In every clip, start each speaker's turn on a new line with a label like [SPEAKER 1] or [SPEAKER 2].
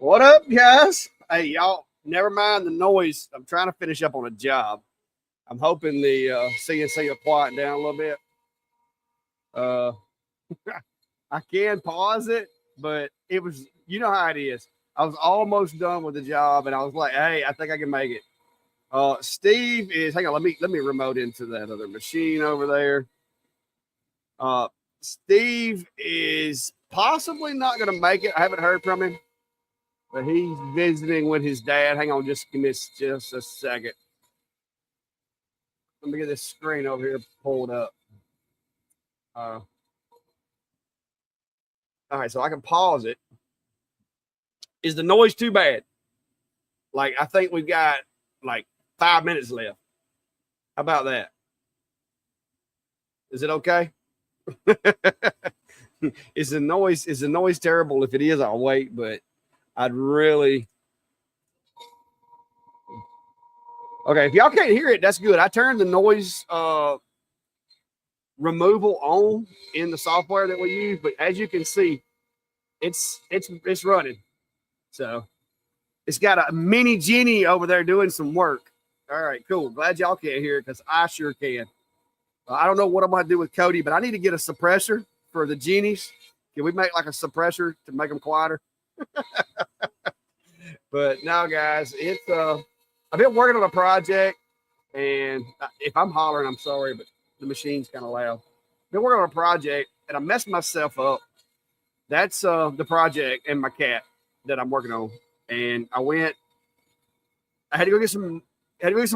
[SPEAKER 1] What up, guys? Hey, y'all, never mind the noise. I'm trying to finish up on a job. I'm hoping the CNC will quiet down a little bit. Uh, I can pause it, but it was, you know how it is. I was almost done with the job, and I was like, hey, I think I can make it. Steve is, hang on, let me remote into that other machine over there. Steve is possibly not going to make it. I haven't heard from him. But he's visiting with his dad. Hang on, just give me just a second. Let me get this screen over here pulled up. All right, so I can pause it. Is the noise too bad? Like, I think we've got like 5 minutes left. How about that? Is it okay? Is the noise terrible? If it is, I'll wait, but I'd really. Okay, if y'all can't hear it, that's good. I turned the noise removal on in the software that we use, but as you can see, it's running. So it's got a mini Jenny over there doing some work. All right, cool. Glad y'all can't hear it because I sure can. I don't know what I'm gonna do with Cody, but I need to get a suppressor for the Jennies. Can we make like a suppressor to make them quieter? But now, guys, it's I've been working on a project, and if I'm hollering, I'm sorry, but the machine's kind of loud. I've been working on a project, and I messed myself up. That's the project and my cat that I'm working on. And I had to go get some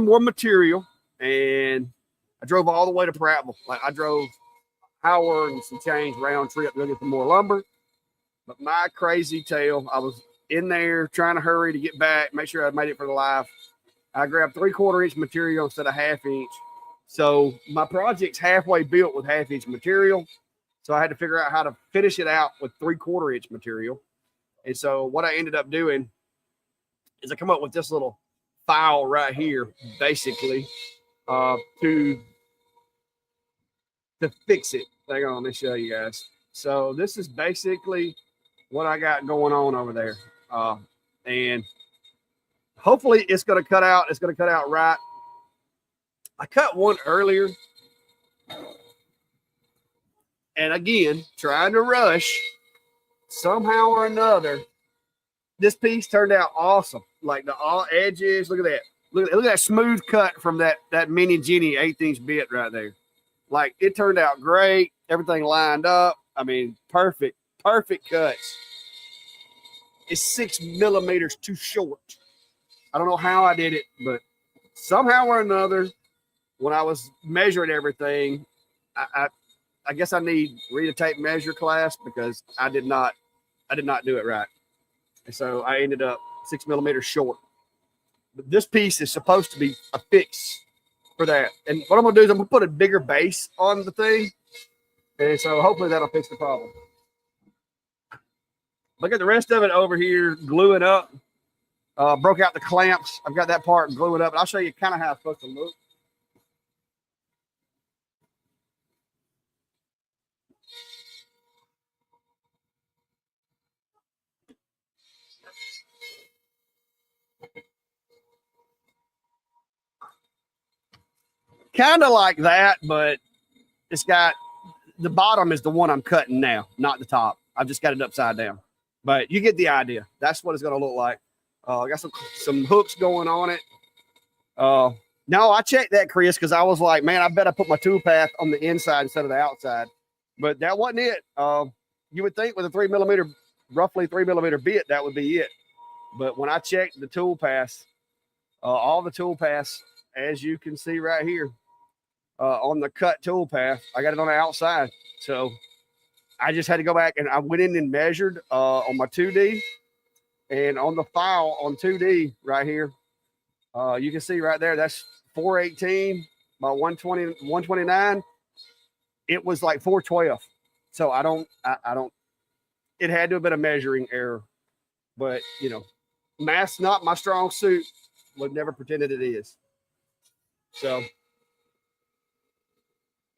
[SPEAKER 1] more material, and I drove all the way to Prattville. Like, I drove hour and some change round trip to go get some more lumber. But my crazy tail, I was in there trying to hurry to get back, make sure I made it for the life. I grabbed 3/4 inch material instead of 1/2 inch. So my project's halfway built with 1/2 inch material. So I had to figure out how to finish it out with 3/4 inch material. And so what I ended up doing is I come up with this little file right here, basically, to fix it. Hang on, let me show you guys. So this is basically what I got going on over there. And hopefully it's going to cut out. It's going to cut out right. I cut one earlier. And again, trying to rush, somehow or another, this piece turned out awesome. Like the all edges, look at that. Look at that smooth cut from that mini Jenny 1/8 inch bit right there. Like, it turned out great. Everything lined up. I mean, perfect cuts. It's 6 millimeters too short. I don't know how I did it, but somehow or another, when I was measuring everything, I guess I need read a tape measure class because I did not do it right. And so I ended up 6 millimeters short. But this piece is supposed to be a fix for that. And what I'm gonna do is I'm gonna put a bigger base on the thing. And so hopefully that'll fix the problem. Look at the rest of it over here gluing up. Broke out the clamps. I've got that part gluing up. And I'll show you kind of how it's supposed to look. Kind of like that, but it's got the bottom is the one I'm cutting now, not the top. I've just got it upside down, but you get the idea. That's what it's going to look like. I got some hooks going on it. No, I checked that, Chris, because I was like, man, I bet I put my tool path on the inside instead of the outside, but that wasn't it. You would think with a roughly 3 millimeter bit, that would be it. But when I checked the tool paths, all the tool paths, as you can see right here, on the cut tool path, I got it on the outside. So I just had to go back and I went in and measured on my 2D, and on the file on 2D right here, you can see right there, that's 418 by 120, 129. It was like 412. So I don't, it had to have been a measuring error, but you know, math's not my strong suit. Would never pretended it is. So,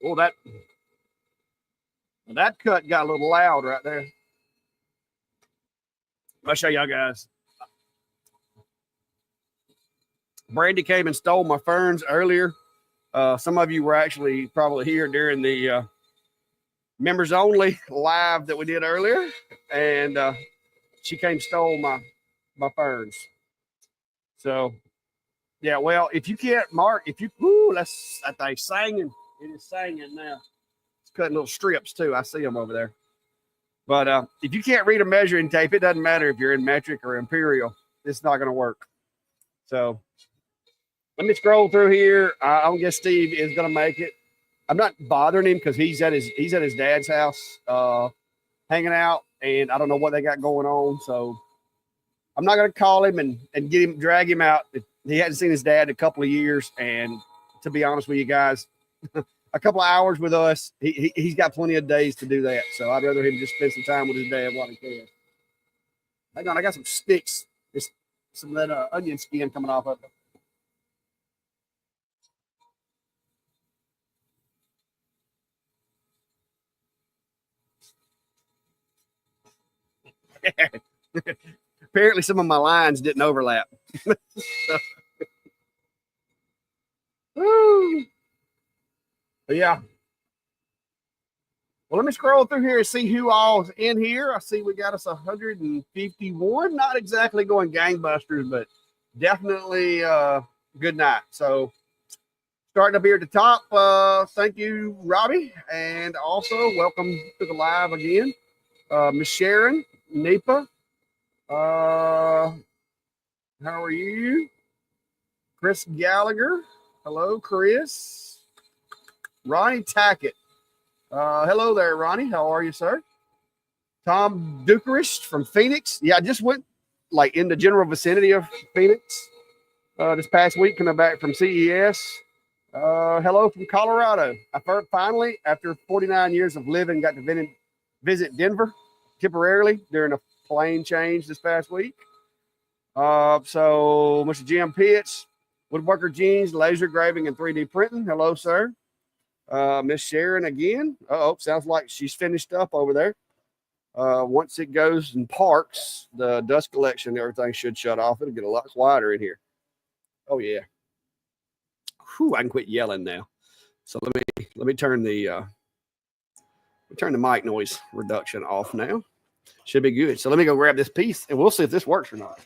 [SPEAKER 1] well, that cut got a little loud right there. I'll show y'all guys. Brandy came and stole my ferns earlier. Some of you were actually probably here during the members only live that we did earlier, and she came and stole my ferns. So yeah, well, if you can't mark, if you that's that thing singing. It is singing now. It's cutting little strips too. I see them over there. But if you can't read a measuring tape, it doesn't matter if you're in metric or imperial. It's not going to work. So let me scroll through here. I don't guess Steve is going to make it. I'm not bothering him because he's at his dad's house hanging out, and I don't know what they got going on. So I'm not going to call him and drag him out. He hadn't seen his dad in a couple of years, and to be honest with you guys, a couple of hours with us, he's got plenty of days to do that. So I'd rather him just spend some time with his dad while he can. Hang on, I got some sticks. Some of that onion skin coming off of it. Apparently, some of my lines didn't overlap. So, woo. But yeah. Well, let me scroll through here and see who all's in here. I see we got us 151. Not exactly going gangbusters, but definitely good night. So starting up here at the top, thank you, Robbie. And also welcome to the live again. Miss Sharon, Nipa. How are you? Chris Gallagher. Hello, Chris. Ronnie Tackett. Hello there, Ronnie. How are you, sir? Tom Dukerist from Phoenix. Yeah, I just went like in the general vicinity of Phoenix this past week, coming back from CES. Hello from Colorado. I finally, after 49 years of living, got to visit Denver temporarily during a plane change this past week. So Mr. Jim Pitts, Woodworker Jeans, laser engraving and 3D printing. Hello, sir. Miss Sharon again. Sounds like she's finished up over there. Once it goes and parks, the dust collection and everything should shut off. It'll get a lot quieter in here. Oh yeah. Whew, I can quit yelling now. So let me turn the mic noise reduction off now. Should be good. So let me go grab this piece and we'll see if this works or not.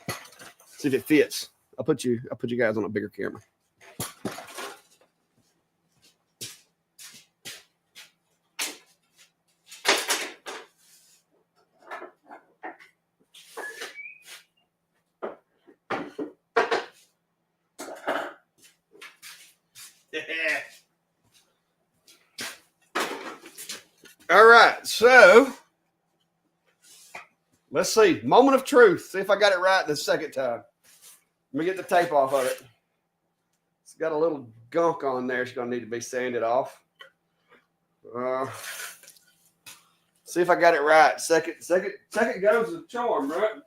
[SPEAKER 1] See if it fits. I'll put you guys on a bigger camera. All right, so let's see. Moment of truth. See if I got it right the second time. Let me get the tape off of it. It's got a little gunk on there. It's going to need to be sanded off. See if I got it right. Second goes the charm, right?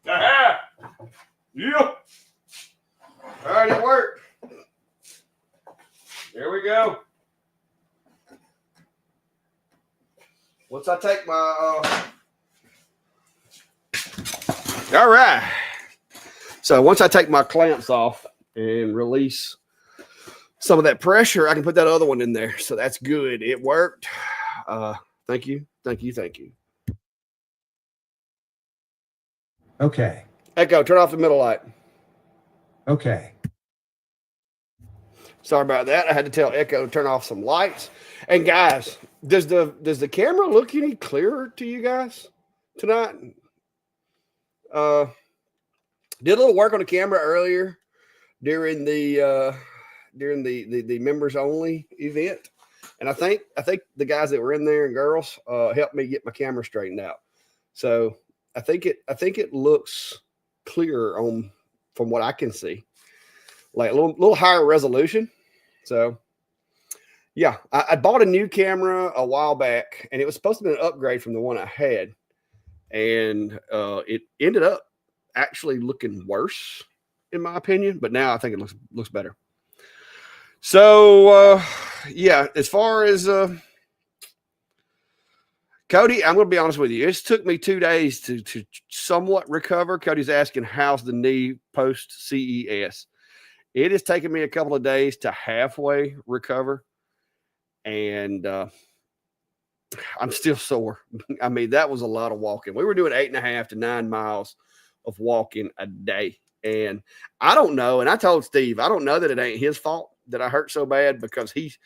[SPEAKER 1] Aha! Yeah. All right, it worked. There we go. Once I take my all right. So once I take my clamps off and release some of that pressure, I can put that other one in there. So that's good. It worked. Thank you.
[SPEAKER 2] Okay.
[SPEAKER 1] Echo, turn off the middle light.
[SPEAKER 2] Okay.
[SPEAKER 1] Sorry about that. I had to tell Echo to turn off some lights. And guys, does the camera look any clearer to you guys tonight? Did a little work on the camera earlier during the members only event, and I think the guys that were in there and girls helped me get my camera straightened out. So I think it looks clearer from what I can see, like a little higher resolution. So yeah, I bought a new camera a while back, and it was supposed to be an upgrade from the one I had. and it ended up actually looking worse, in my opinion. But now I think it looks better. So yeah, as far as Cody, I'm going to be honest with you. It took me 2 days to somewhat recover. Cody's asking, how's the knee post CES? It has taken me a couple of days to halfway recover, and I'm still sore. I mean, that was a lot of walking. We were doing 8.5 to 9 miles of walking a day. And I don't know. And I told Steve, I don't know that it ain't his fault that I hurt so bad, because he's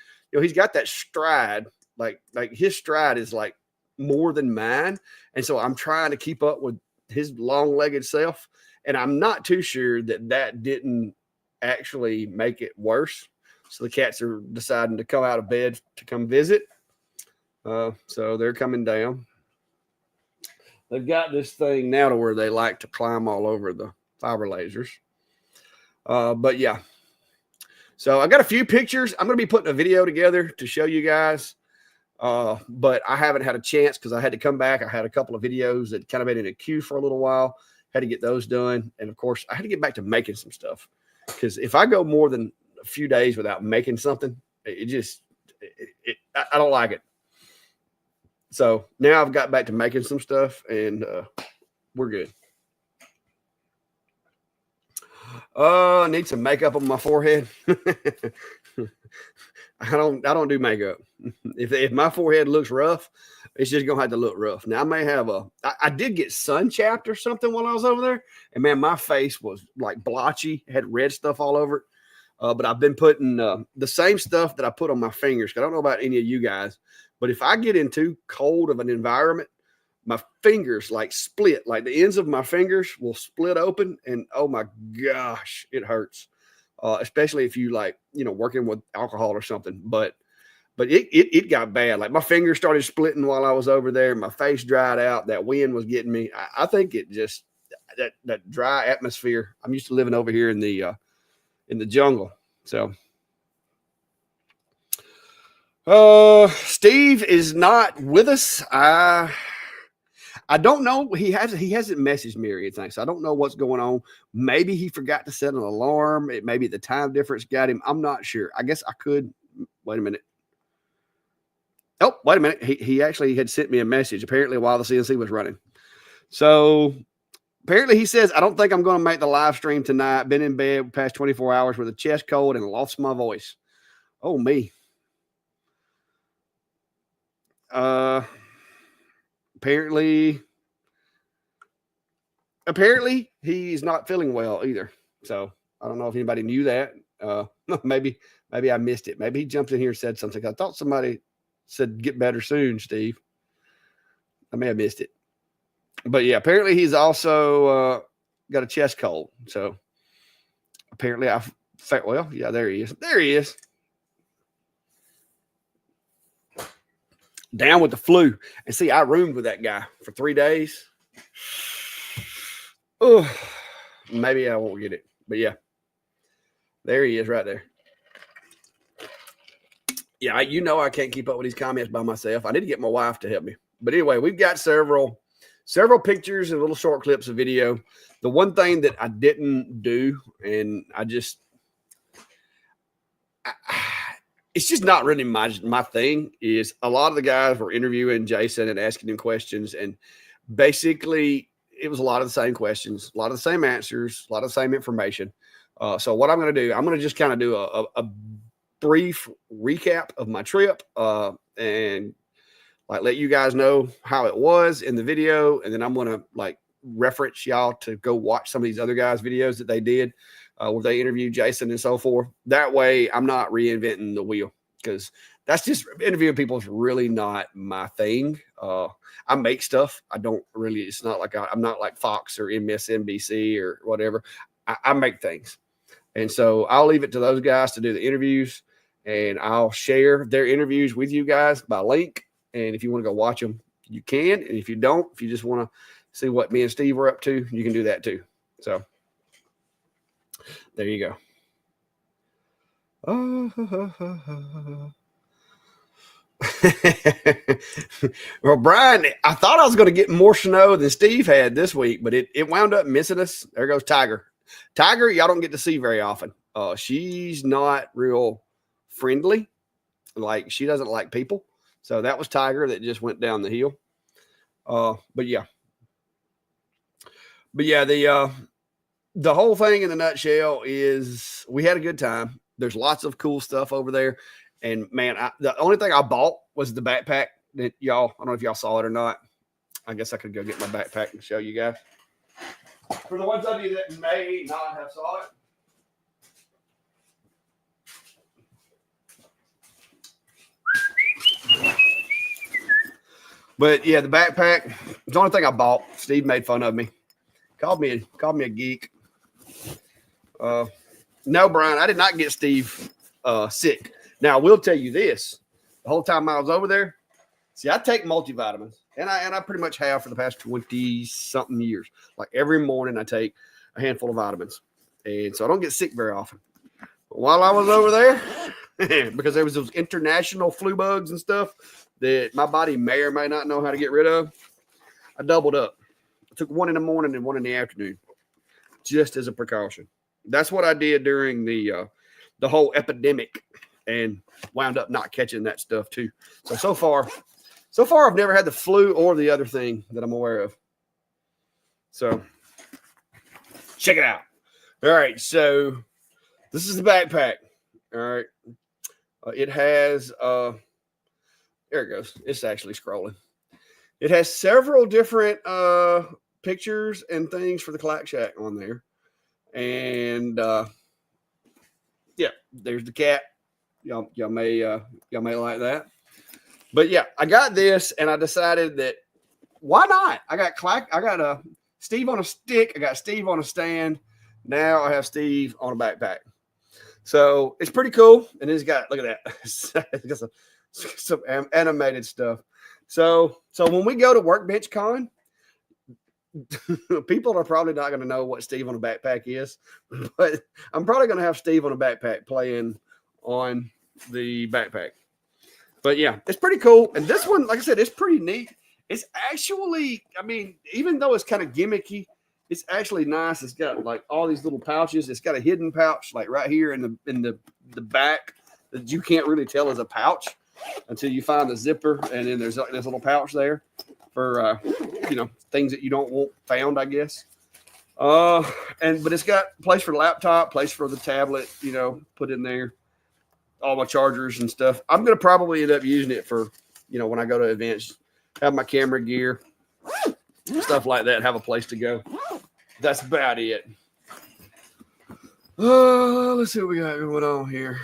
[SPEAKER 1] got that stride. Like his stride is like more than mine. And so I'm trying to keep up with his long-legged self. And I'm not too sure that didn't actually make it worse. So the cats are deciding to come out of bed to come visit. So they're coming down. They've got this thing now to where they like to climb all over the fiber lasers. But yeah. So I got a few pictures. I'm going to be putting a video together to show you guys. But I haven't had a chance because I had to come back. I had a couple of videos that kind of been in a queue for a little while. Had to get those done. And of course, I had to get back to making some stuff. Because if I go more than a few days without making something, I don't like it. So now I've got back to making some stuff, and we're good. I need some makeup on my forehead. I don't do makeup. If my forehead looks rough, it's just gonna have to look rough. Now I may have I did get sun chapped or something while I was over there, and man, my face was like blotchy, had red stuff all over it. But I've been putting the same stuff that I put on my fingers. I don't know about any of you guys, but if I get in too cold of an environment, my fingers like split, like the ends of my fingers will split open, and oh my gosh, it hurts. Especially if you working with alcohol or something. But it got bad. Like my fingers started splitting while I was over there. My face dried out. That wind was getting me. I think it just that dry atmosphere. I'm used to living over here in the jungle. So Steve is not with us. I don't know. He hasn't messaged me or anything, so I don't know what's going on. Maybe he forgot to set an alarm. Maybe the time difference got him. I'm not sure. I guess I could. Wait a minute. Oh, wait a minute. He actually had sent me a message, apparently while the CNC was running. So apparently he says, I don't think I'm going to make the live stream tonight. Been in bed past 24 hours with a chest cold and lost my voice. Oh, me. Apparently he's not feeling well either. So I don't know if anybody knew that. Maybe I missed it. Maybe he jumped in here and said something. I thought somebody said get better soon, Steve. I may have missed it. But yeah, apparently he's also got a chest cold. So apparently yeah, there he is. There he is. Down with the flu. And see, I roomed with that guy for 3 days. Oh, maybe I won't get it. But yeah, there he is right there. Yeah, I can't keep up with these comments by myself. I need to get my wife to help me. But anyway, we've got several pictures and little short clips of video. The one thing that I didn't do, and it's just not really my thing, is a lot of the guys were interviewing Jason and asking him questions, and basically it was a lot of the same questions, a lot of the same answers, a lot of the same information. So what I'm going to do, I'm going to just kind of do a brief recap of my trip and let you guys know how it was in the video, and then I'm going to reference y'all to go watch some of these other guys' videos that they did where they interviewed Jason and so forth. That way I'm not reinventing the wheel, because that's just interviewing people is really not my thing. I make stuff. I don't really, it's not like I'm not like Fox or MSNBC or whatever. I make things. And so I'll leave it to those guys to do the interviews, and I'll share their interviews with you guys by link. And if you want to go watch them, you can. And if you don't, if you just want to see what me and Steve are up to, you can do that too. So there you go. Well, Brian, I thought I was going to get more snow than Steve had this week, but it wound up missing us. There goes Tiger. Tiger, y'all don't get to see very often. She's not real friendly. Like, she doesn't like people. So that was Tiger that just went down the hill. But yeah, the whole thing in a nutshell is we had a good time. There's lots of cool stuff over there. And man, the only thing I bought was the backpack that y'all, I don't know if y'all saw it or not. I guess I could go get my backpack and show you guys. For the ones of you that may not have saw it. But yeah, the backpack, the only thing I bought. Steve made fun of me. Called me a geek. No, Brian, I did not get Steve sick. Now, I will tell you this. The whole time I was over there, see, I take multivitamins, and I pretty much have for the past 20-something years. Like every morning I take a handful of vitamins, and so I don't get sick very often. But while I was over there, because there was those international flu bugs and stuff that my body may or may not know how to get rid of, I doubled up. I took one in the morning and one in the afternoon, just as a precaution. That's what I did during the whole epidemic, and wound up not catching that stuff too. So far I've never had the flu or the other thing that I'm aware of. So check it out. All right, so this is the backpack. All right, it has there it goes. It's actually scrolling. It has several different pictures and things for the Clack Shack on there. And yeah, there's the cat. Y'all may like that. But yeah, I got this, and I decided that why not? I got Steve on a stick. I got Steve on a stand. Now I have Steve on a backpack. So it's pretty cool. And it's got, look at that. It's got some animated stuff. So when we go to Workbench Con, people are probably not going to know what Steve on a backpack is, but I'm probably going to have Steve on a backpack playing on the backpack. But yeah, it's pretty cool. And this one, like I said, it's pretty neat. It's actually, I mean, even though it's kind of gimmicky, it's actually nice. It's got like all these little pouches. It's got a hidden pouch like right here in the back that you can't really tell is a pouch until you find the zipper, and then there's like this little pouch there for things that you don't want found, I guess. But it's got place for the laptop, place for the tablet, put in there, all my chargers and stuff. I'm gonna probably end up using it for, when I go to events, have my camera gear, stuff like that, have a place to go. That's about it. Let's see what we got going on here.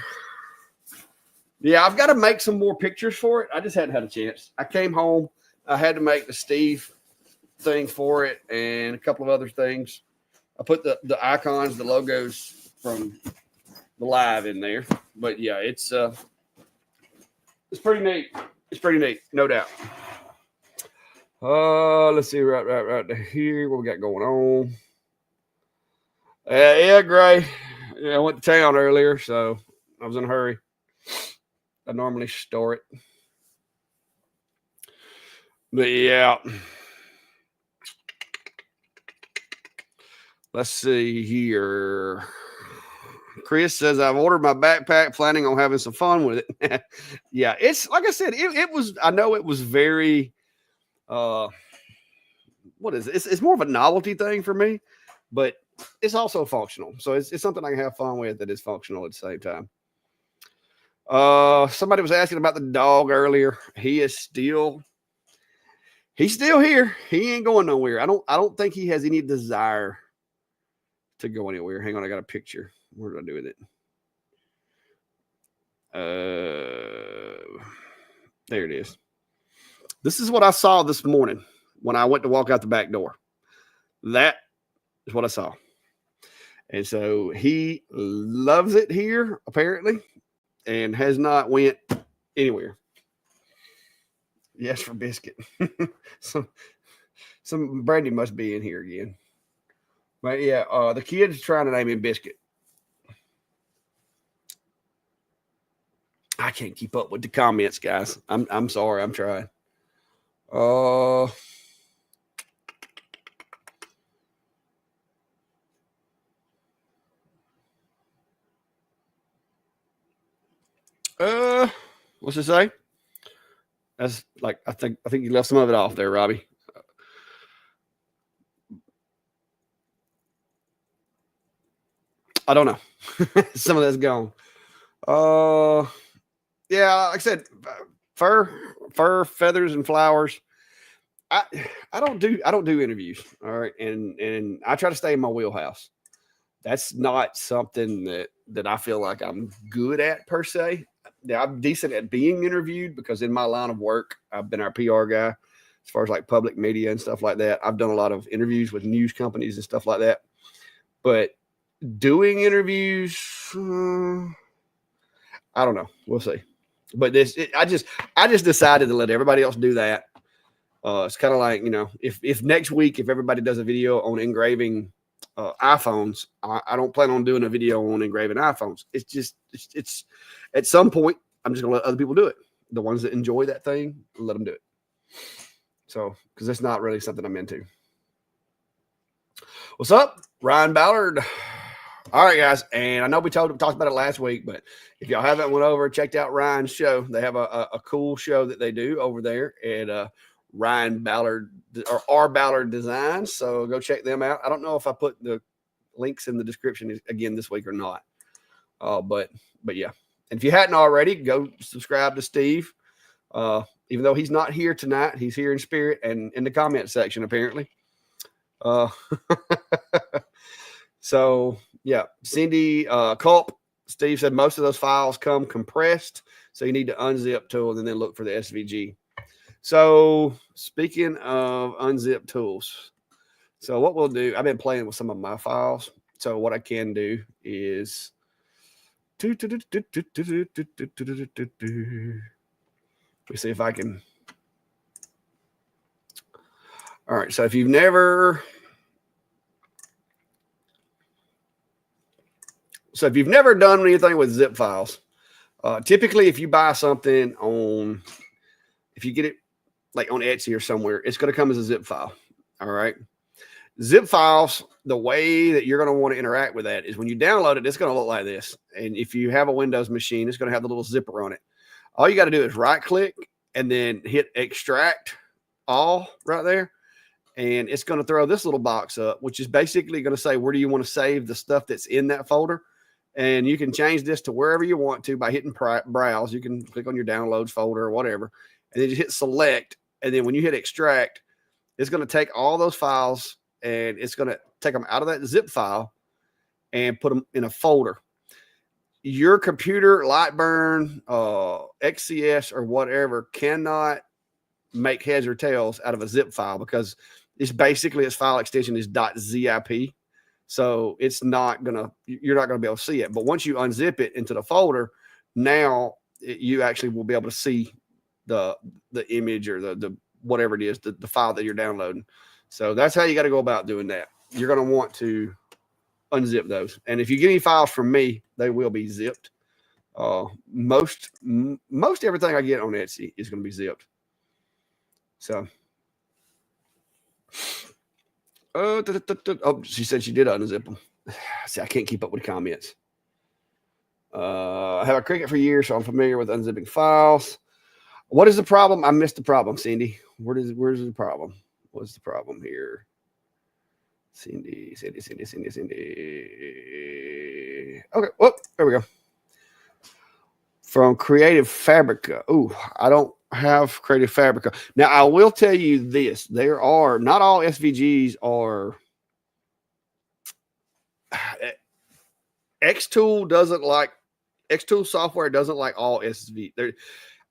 [SPEAKER 1] Yeah, I've got to make some more pictures for it. I just hadn't had a chance. I came home. I had to make the Steve thing for it and a couple of other things. I put the icons, the logos from the live in there. But yeah, it's pretty neat. It's pretty neat, no doubt. Let's see right here what we got going on. Yeah, Gray. Yeah, I went to town earlier, so I was in a hurry. I normally store it. But yeah. Let's see here. Chris says, I've ordered my backpack, planning on having some fun with it. Yeah, it's like I said, it was, I know it was very, what is it? It's more of a novelty thing for me, but it's also functional. So it's something I can have fun with that is functional at the same time. Somebody was asking about the dog earlier. He's still here. He ain't going nowhere. I don't think he has any desire to go anywhere. Hang on, I got a picture. Where did I do with it? There it is. This is what I saw this morning when I went to walk out the back door. That is what I saw. And so he loves it here, apparently, and has not went anywhere. Yes, for Biscuit. Some Brandy must be in here again. But yeah, the kid's trying to name him Biscuit. I can't keep up with the comments, guys. I'm sorry. I'm trying. Uh, what's it say? That's like I think you left some of it off there, Robbie. I don't know. Some of that's gone. Yeah, like I said, fur, feathers, and flowers. I don't do interviews. All right, and I try to stay in my wheelhouse. That's not something that I feel like I'm good at per se. Yeah, I'm decent at being interviewed because in my line of work, I've been our PR guy as far as like public media and stuff like that. I've done a lot of interviews with news companies and stuff like that. But doing interviews, I don't know. We'll see. But I just decided to let everybody else do that. It's kind of like, if next week, if everybody does a video on engraving iPhones, I don't plan on doing a video on engraving iPhones. It's at some point, I'm just gonna let other people do it. The ones that enjoy that thing, let them do it. So, because that's not really something I'm into. What's up, Ryan Ballard? All right, guys, and I know we talked about it last week, but if y'all haven't went over and checked out Ryan's show, they have a cool show that they do over there at Ryan Ballard or R Ballard Designs. So go check them out. I don't know if I put the links in the description again this week or not. But yeah. And if you hadn't already, go subscribe to Steve. Even though he's not here tonight, he's here in spirit and in the comment section, apparently. So yeah, Cindy Culp, Steve said most of those files come compressed. So you need to unzip tool and then look for the SVG. So speaking of unzip tools, so what we'll do, I've been playing with some of my files. So what I can do is let me see if I can. All right. So if you've never done anything with zip files, typically if you buy something if you get it like on Etsy or somewhere, it's going to come as a zip file. All right. Zip files, the way that you're going to want to interact with that is when you download it, it's going to look like this. And if you have a Windows machine, it's going to have the little zipper on it. All you got to do is right click and then hit extract all right there. And it's going to throw this little box up, which is basically going to say, where do you want to save the stuff that's in that folder? And you can change this to wherever you want to by hitting browse. You can click on your downloads folder or whatever, and then just hit select. And then when you hit extract, it's going to take all those files and it's going to take them out of that zip file and put them in a folder. Your computer, Lightburn, XCS, or whatever cannot make heads or tails out of a zip file because it's basically its file extension is .zip. So it's not you're not gonna be able to see it. But once you unzip it into the folder, now you actually will be able to see the image or the whatever it is, the file that you're downloading. So that's how you got to go about doing that. You're going to want to unzip those. And if you get any files from me, they will be zipped. Most everything I get on Etsy is going to be zipped. So, oh, she said she did unzip them. See, I can't keep up with the comments. I have a Cricut for years, so I'm familiar with unzipping files. What is the problem? I missed the problem, Cindy. Where's the problem? What's the problem here? Cindy. Okay, well, there we go. From Creative Fabrica. Ooh, I don't have Creative Fabrica. Now, I will tell you this. There are, not all SVGs are. Xtool software doesn't like all SVG.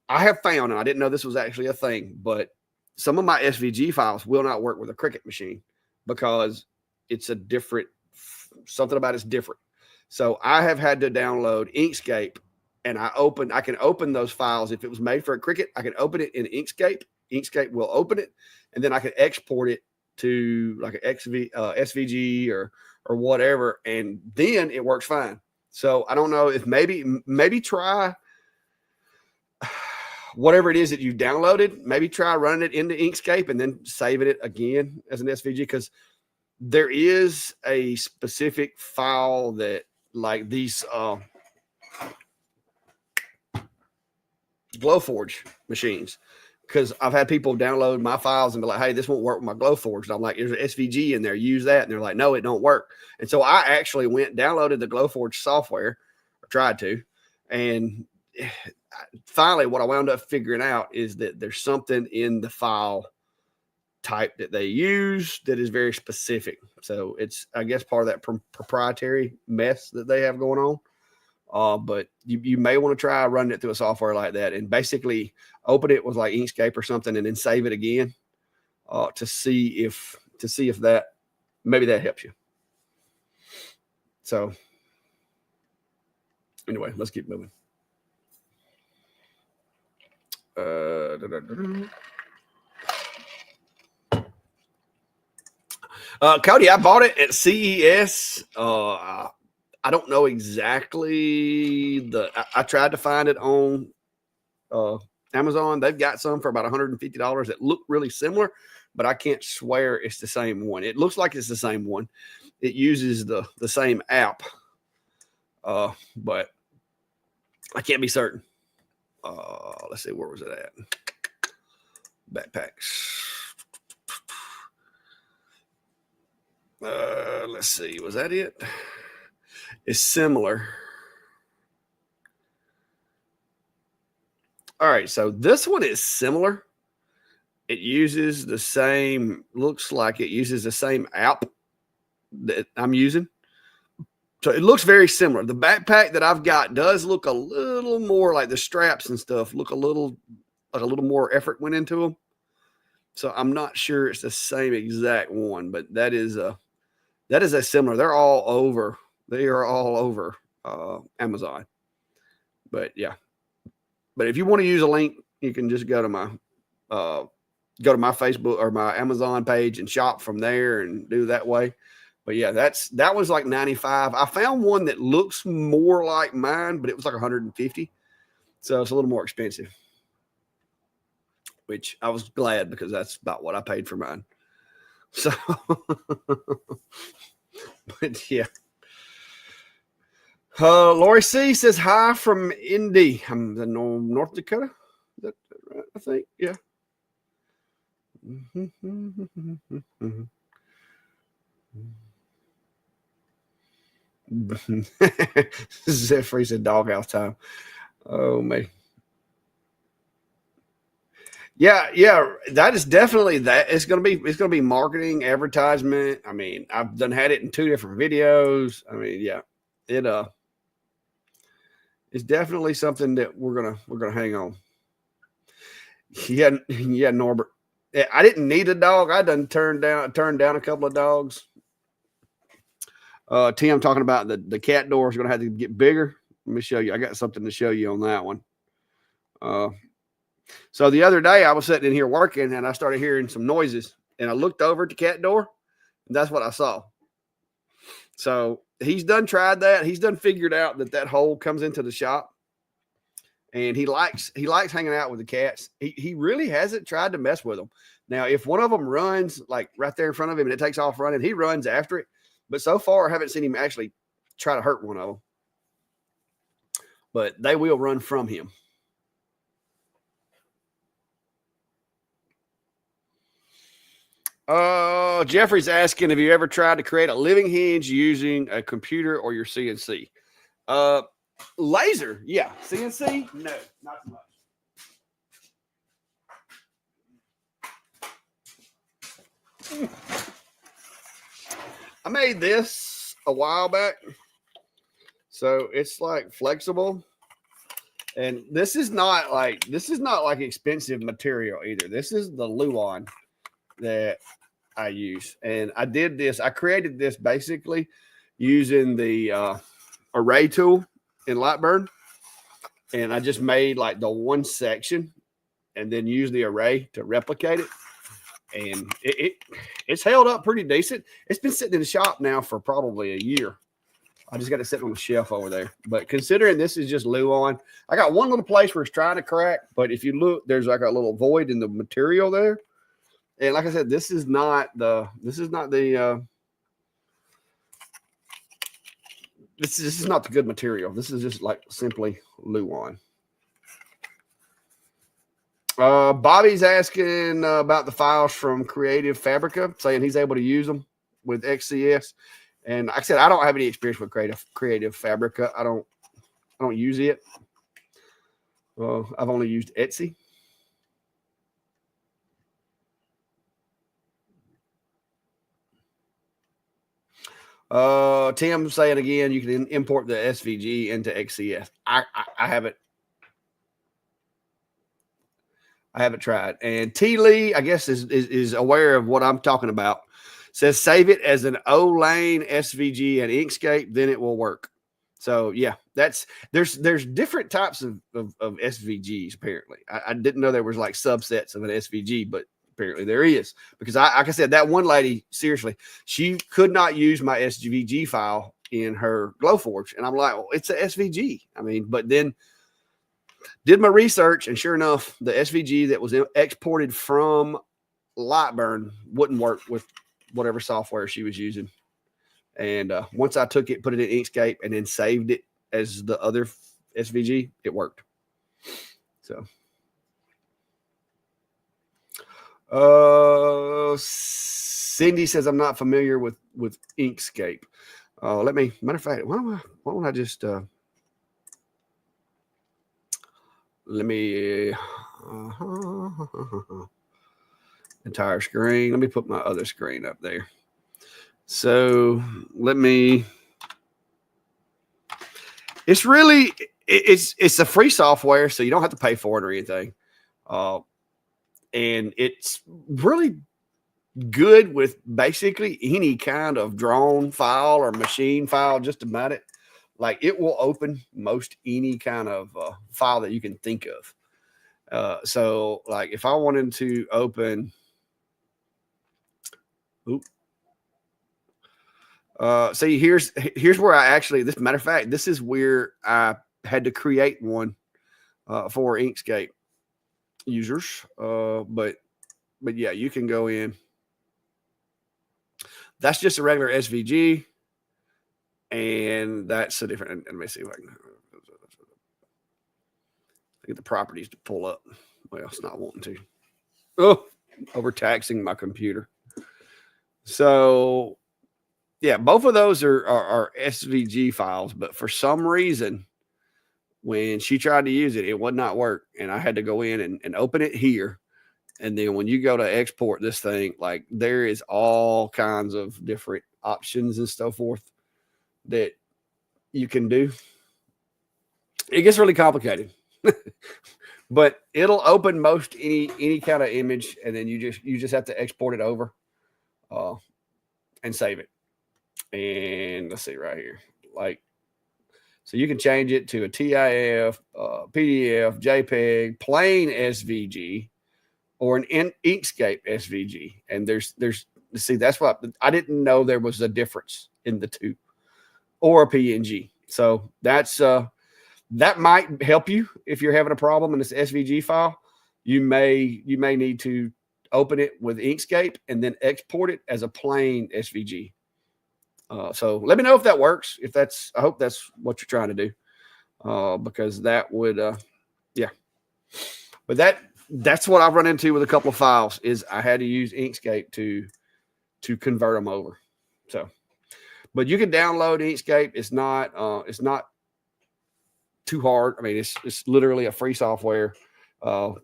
[SPEAKER 1] I have found, and I didn't know this was actually a thing, but some of my SVG files will not work with a Cricut machine because it's something about it's different. So I have had to download Inkscape, and I can open those files. If it was made for a Cricut, I can open it in Inkscape. Inkscape will open it, and then I can export it to like an SVG or whatever, and then it works fine. So I don't know if maybe try whatever it is that you downloaded, maybe try running it into Inkscape and then saving it again as an SVG, because there is a specific file that, like these Glowforge machines, because I've had people download my files and be like, hey, this won't work with my Glowforge. And I'm like, there's an SVG in there, use that. And they're like, no, it don't work. And so I actually went, downloaded the Glowforge software, or tried to, and finally what I wound up figuring out is that there's something in the file type that they use that is very specific. So it's, I guess, part of that proprietary mess that they have going on. But you may want to try running it through a software like that, and basically open it with like Inkscape or something, and then save it again to see if that maybe that helps you. So anyway, let's keep moving. Cody, I bought it at CES. I don't know exactly I tried to find it on Amazon. They've got some for about $150 that look really similar, but I can't swear it's the same one. It looks like it's the same one. It uses the same app, but I can't be certain. Let's see, where was it at? Backpacks. Let's see, was that it? It's similar. All right, so this one is similar. It uses the same, looks like it uses the same app that I'm using. So it looks very similar. The backpack that I've got does look a little more like the straps and stuff look a little more effort went into them. So I'm not sure it's the same exact one, but that is a similar. They're all over. They are all over Amazon. But yeah. But if you want to use a link, you can just go to my Facebook or my Amazon page and shop from there and do that way. But yeah, that was like $95. I found one that looks more like mine, but it was like $150. So it's a little more expensive, which I was glad because that's about what I paid for mine. So, but yeah. Lori C says hi from Indy. I'm in North Dakota. Is that right? I think, yeah. Zephyr said doghouse time. Oh man. Yeah, that is definitely that. It's gonna be marketing, advertisement. I mean, I've had it in 2 different videos. I mean, yeah, it's definitely something that we're gonna hang on. Yeah, Norbert. Yeah, I didn't need a dog. I done turned down a couple of dogs. Tim talking about the cat door is gonna have to get bigger. Let me show you. I got something to show you on that one. So the other day I was sitting in here working and I started hearing some noises and I looked over at the cat door and that's what I saw. So he's done tried that. He's done figured out that hole comes into the shop, and he likes hanging out with the cats. He really hasn't tried to mess with them. Now, if one of them runs like right there in front of him and it takes off running, he runs after it. But so far, I haven't seen him actually try to hurt one of them. But they will run from him. Jeffrey's asking, have you ever tried to create a living hinge using a computer or your CNC? Laser, yeah. CNC, no, not so much. I made this a while back, so it's like flexible, and this is not like expensive material either. This is the Luan that I use, and I did this. I created this basically using the array tool in Lightburn, and I just made like the one section, and then use the array to replicate it. And it's held up pretty decent. It's been sitting in the shop now for probably a year. I just got it sitting on the shelf over there. But considering this is just Luon, I got one little place where it's trying to crack. But if you look, there's like a little void in the material there. And like I said, this is not the this is not the good material. This is just like simply Luon. Bobby's asking about the files from Creative Fabrica, saying he's able to use them with XCS. And like I said, I don't have any experience with Creative Fabrica. I don't use it. I've only used Etsy. Tim saying again, you can import the SVG into XCS. I haven't tried. And T Lee, I guess, is aware of what I'm talking about. Says save it as an O-Lane SVG and Inkscape, then it will work. So yeah, there's different types of SVGs. Apparently, I didn't know there was like subsets of an SVG, but apparently there is, because like I said, that one lady, seriously, she could not use my SVG file in her Glowforge, and I'm like, well, it's a SVG. I mean, but then did my research, and sure enough, the SVG that was exported from Lightburn wouldn't work with whatever software she was using. And once I took it, put it in Inkscape, and then saved it as the other SVG, it worked. So, Cindy says I'm not familiar with Inkscape. Matter of fact, why don't I just let me entire screen. Let me put my other screen up there. So it's a free software, so you don't have to pay for it or anything. And it's really good with basically any kind of drawn file or machine file, just about it. Like, it will open most any kind of file that you can think of. So like if I wanted to open, see, here's where I actually, this matter of fact, this is where I had to create one for Inkscape users. But yeah, you can go in. That's just a regular SVG, and that's a different. Let me see if I can get the properties to pull up. Well, it's not wanting to. Oh, overtaxing my computer. So yeah, both of those are SVG files, but for some reason, when she tried to use it, it would not work. And I had to go in and open it here. And then when you go to export this thing, like, there is all kinds of different options and so forth that you can do. It gets really complicated, but it'll open most any kind of image. And then you just have to export it over and save it. And let's see right here, like, so you can change it to a TIF, PDF, JPEG, plain SVG, or an Inkscape SVG. And there's see, that's what I didn't know there was a difference in the two, or a PNG. So that's that might help you if you're having a problem in this SVG file. You may need to open it with Inkscape and then export it as a plain SVG. So let me know if that works. I hope that's what you're trying to do, because that would, yeah. But that's what I've run into with a couple of files, is I had to use Inkscape to convert them over. So, but you can download Inkscape. It's not too hard. I mean, it's literally a free software. Go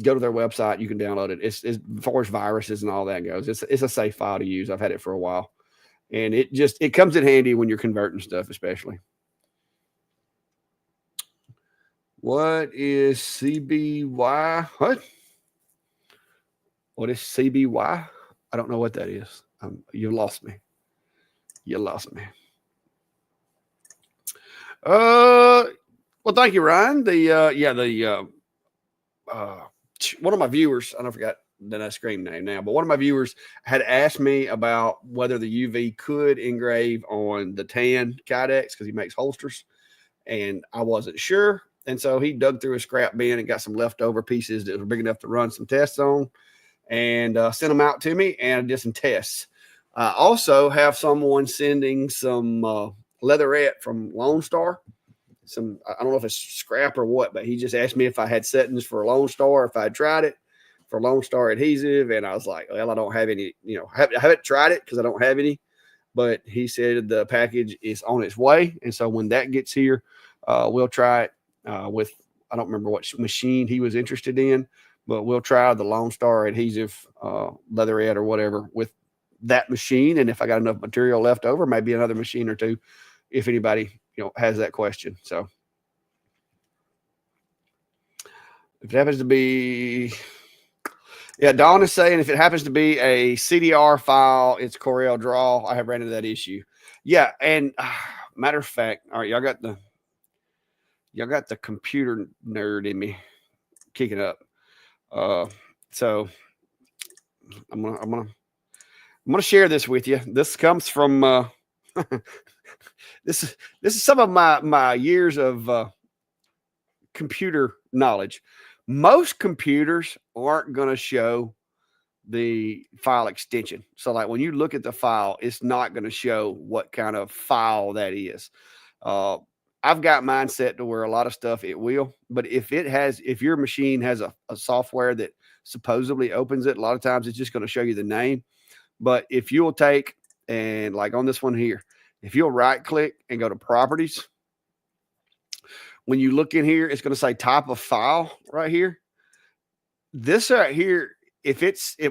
[SPEAKER 1] to their website. You can download it. It's as far as viruses and all that goes, it's a safe file to use. I've had it for a while. And it comes in handy when you're converting stuff, especially. What is CBY? What is CBY? I don't know what that is. You lost me. Well, thank you, Ryan. One of my viewers, I don't forget then I scream name now. But one of my viewers had asked me about whether the UV could engrave on the tan Kydex because he makes holsters, and I wasn't sure. And so he dug through a scrap bin and got some leftover pieces that were big enough to run some tests on, and sent them out to me, and I did some tests. I also have someone sending some leatherette from Lone Star. I don't know if it's scrap or what, but he just asked me if I had settings for Lone Star, if I had tried it for Lone Star adhesive. And I was like, well, I don't have any, I haven't tried it because I don't have any. But he said the package is on its way. And so when that gets here, we'll try it with, I don't remember what machine he was interested in, but we'll try the Lone Star adhesive leatherette or whatever with that machine. And if I got enough material left over, maybe another machine or two, if anybody has that question. So if it happens to be, yeah, Dawn is saying if it happens to be a CDR file, it's Corel Draw. I have ran into that issue. Yeah, and matter of fact, all right, y'all got the computer nerd in me kicking up. So I'm gonna share this with you. This comes from this is some of my years of computer knowledge. Most computers aren't going to show the file extension. So like when you look at the file, it's not going to show what kind of file that is. I've got mine set to where a lot of stuff it will, but if your machine has a software that supposedly opens it, a lot of times it's just going to show you the name. But if you'll take, and like on this one here, if you'll right click and go to properties, when you look in here, it's going to say type of file right here. This right here, if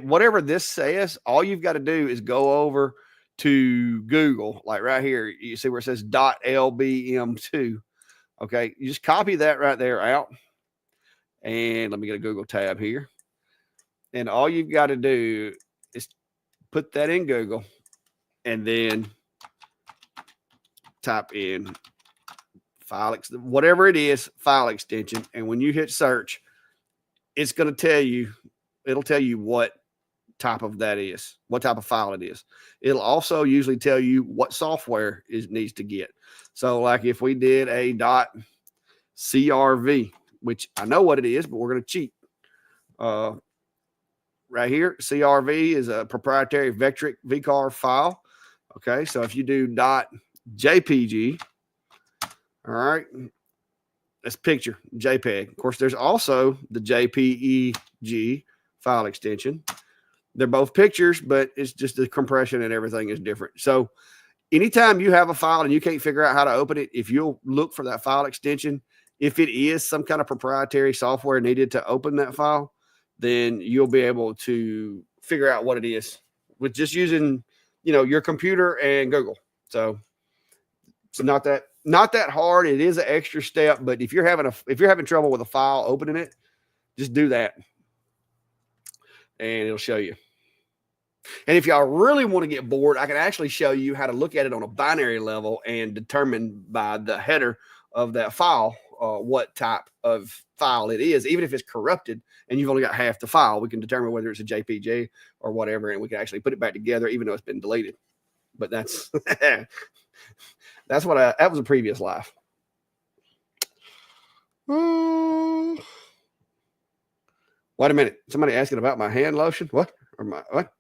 [SPEAKER 1] whatever this says, all you've got to do is go over to Google, like right here. You see where it says .lbm2. Okay, you just copy that right there out. And let me get a Google tab here. And all you've got to do is put that in Google and then type in whatever it is, file extension. And when you hit search, it's going to tell you, it'll tell you what type of that is, what type of file it is. It'll also usually tell you what software needs to get. So like if we did a .crv, which I know what it is, but we're going to cheat. Right here, CRV is a proprietary Vectric VCAR file. Okay, so if you do .jpg, all right, that's picture, JPEG. Of course, there's also the JPEG file extension. They're both pictures, but it's just the compression and everything is different. So anytime you have a file and you can't figure out how to open it, if you'll look for that file extension, if it is some kind of proprietary software needed to open that file, then you'll be able to figure out what it is with just using, your computer and Google. So it's not that hard. It is an extra step, but if you're having trouble with a file opening it, just do that, and it'll show you. And if y'all really want to get bored, I can actually show you how to look at it on a binary level and determine by the header of that file what type of file it is. Even if it's corrupted and you've only got half the file, we can determine whether it's a JPG or whatever, and we can actually put it back together even though it's been deleted. But that's that was a previous life. Wait a minute. Somebody asking about my hand lotion? What? Or what?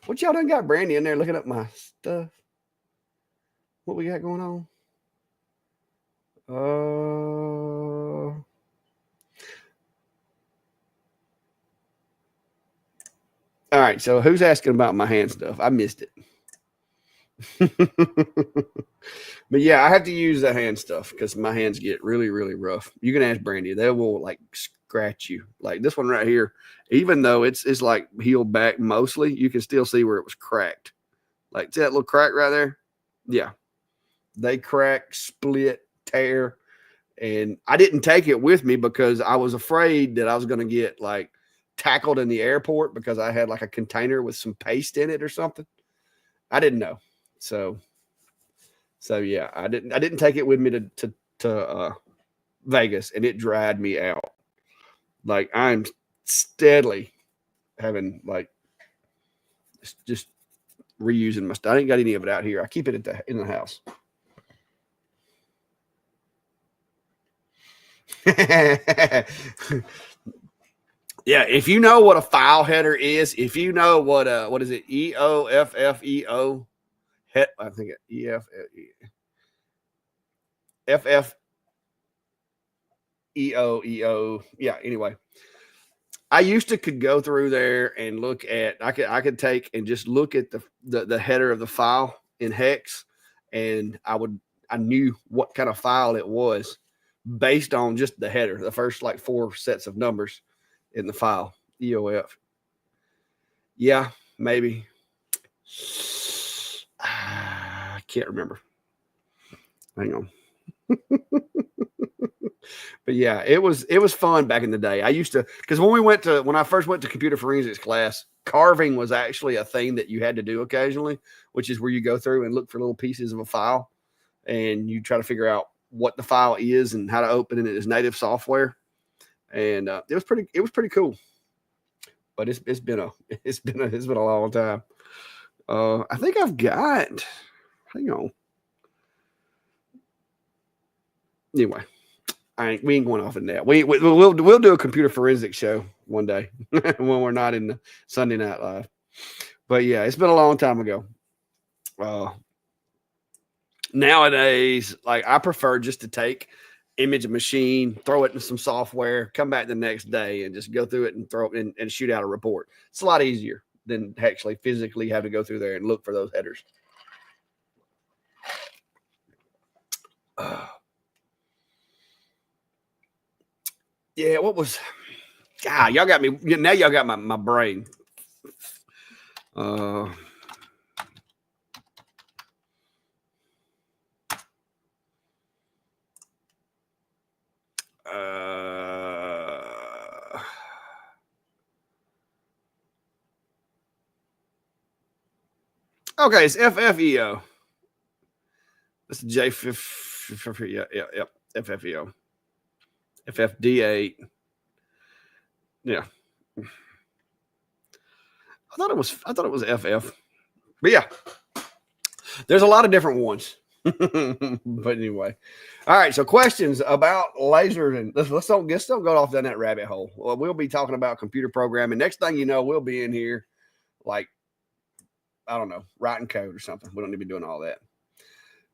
[SPEAKER 1] What y'all done got Brandy in there looking up my stuff? What we got going on? All right. So who's asking about my hand stuff? I missed it. But yeah, I have to use the hand stuff because my hands get really, really rough. You can ask Brandy; they will like scratch you. Like this one right here, even though it's like healed back mostly, you can still see where it was cracked. Like see that little crack right there? Yeah, they crack, split, tear, and I didn't take it with me because I was afraid that I was going to get like tackled in the airport because I had like a container with some paste in it or something. I didn't know. So yeah, I didn't take it with me to Vegas, and it dried me out. Like I'm steadily having like just reusing my stuff. I ain't got any of it out here. I keep it in the house. Yeah, if you know what a file header is, if you know what is it, EOFFEO, I think FFEO. Yeah. Anyway, I used to could go through there and look at. I could take and just look at the header of the file in hex, and I knew what kind of file it was based on just the header, the first like 4 sets of numbers in the file. EOF. Yeah, maybe. I can't remember. Hang on. But yeah, it was fun back in the day. I used to, because when I first went to computer forensics class, carving was actually a thing that you had to do occasionally, which is where you go through and look for little pieces of a file and you try to figure out what the file is and how to open it as native software. And it was pretty cool. But it's been a long time. I think I've got. Hang on. Anyway, we ain't going off in that. We'll do a computer forensics show one day when we're not in the Sunday Night Live. But yeah, it's been a long time ago. Nowadays, like I prefer just to take image a machine, throw it in some software, come back the next day and just go through it and throw it and shoot out a report. It's a lot easier than actually physically have to go through there and look for those headers. Yeah, what was God, y'all got me now, y'all got my brain. Okay, it's FFEO. That's J5. Yeah. FFEO. FFD8. Yeah. I thought it was FF. But yeah. There's a lot of different ones. But anyway. All right, so questions about lasers, and let's don't go off down that rabbit hole. Well, we'll be talking about computer programming. Next thing you know, we'll be in here like, I don't know, writing code or something. We don't need to be doing all that.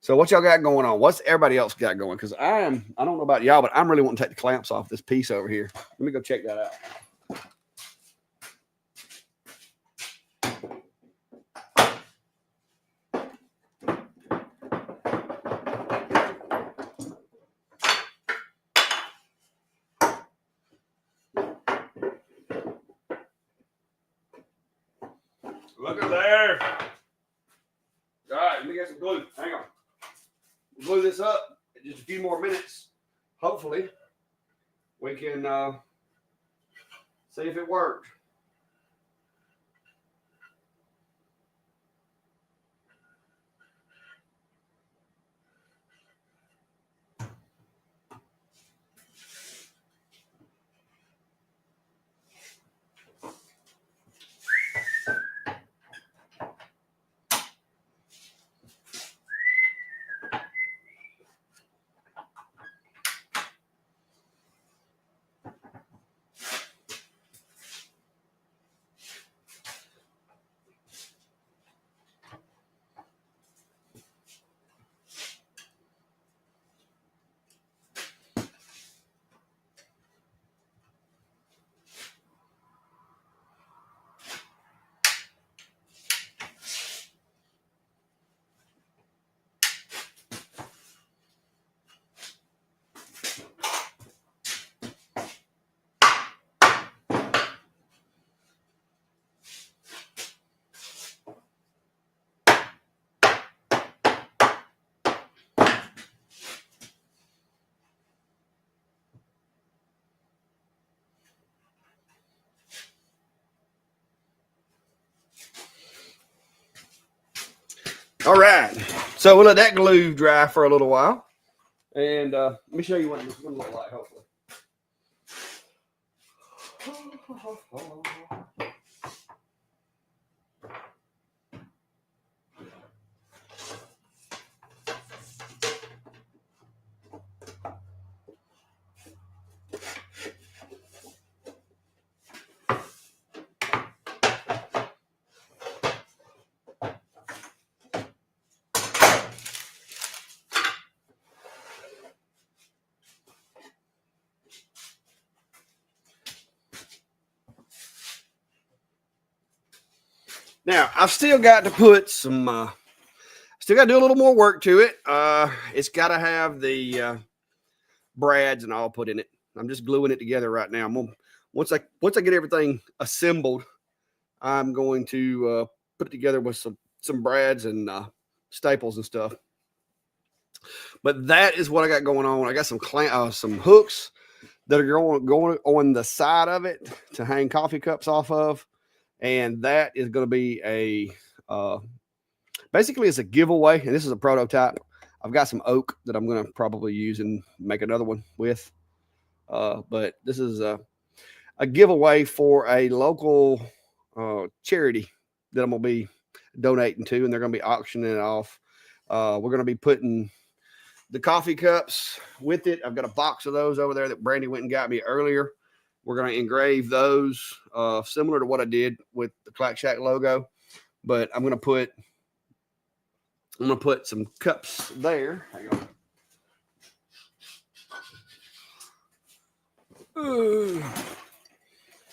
[SPEAKER 1] So what y'all got going on? What's everybody else got going? Because I don't know about y'all, but I'm really wanting to take the clamps off this piece over here. Let me go check that out. Look at there. All right, let me get some glue. Hang on. We'll glue this up in just a few more minutes. Hopefully, we can see if it works. All right, so we'll let that glue dry for a little while, and let me show you what this is going to look like. Hopefully, Now, I've still got to put some, still got to do a little more work to it. It's got to have the brads and all put in it. I'm just gluing it together right now. Once I get everything assembled, I'm going to put it together with some brads and staples and stuff. But that is what I got going on. I got some hooks that are going on the side of it to hang coffee cups off of. And that is going to be basically it's a giveaway. And this is a prototype. I've got some oak that I'm going to probably use and make another one with. But this is a giveaway for a local charity that I'm going to be donating to, and they're going to be auctioning it off. We're going to be putting the coffee cups with it. I've got a box of those over there that Brandy went and got me earlier. We're going to engrave those similar to what I did with the Clack Shack logo, but I'm going to put some cups there. Hang on. Ooh.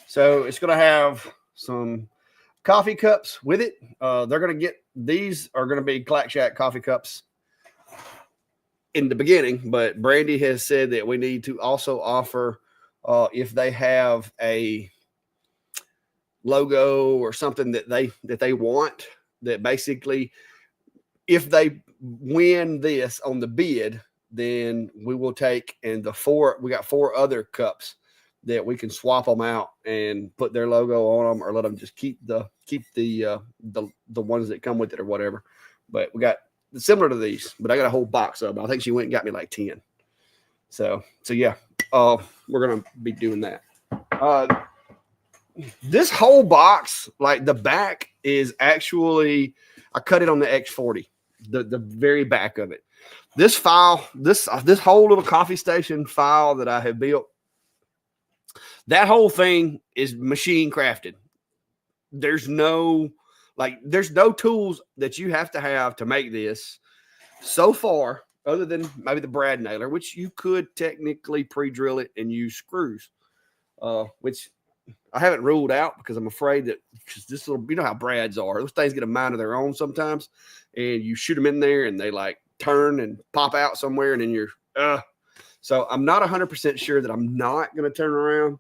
[SPEAKER 1] So it's going to have some coffee cups with it. These are going to be Clack Shack coffee cups in the beginning, but Brandy has said that we need to also offer if they have a logo or something that they want, that basically if they win this on the bid, then we will take, and we got 4 other cups that we can swap them out and put their logo on them, or let them just keep the ones that come with it or whatever. But we got similar to these, but I got a whole box of them. I think she went and got me like 10. So yeah, we're going to be doing that. This whole box, like the back is actually, I cut it on the X40, the very back of it. This file, this whole little coffee station file that I have built, that whole thing is machine crafted. There's no tools that you have to make this so far, other than maybe the brad nailer, which you could technically pre-drill it and use screws, which I haven't ruled out because I'm afraid that this little, you know how brads are. Those things get a mind of their own sometimes, and you shoot them in there and they like turn and pop out somewhere, and then you're, So I'm not 100% sure that I'm not going to turn around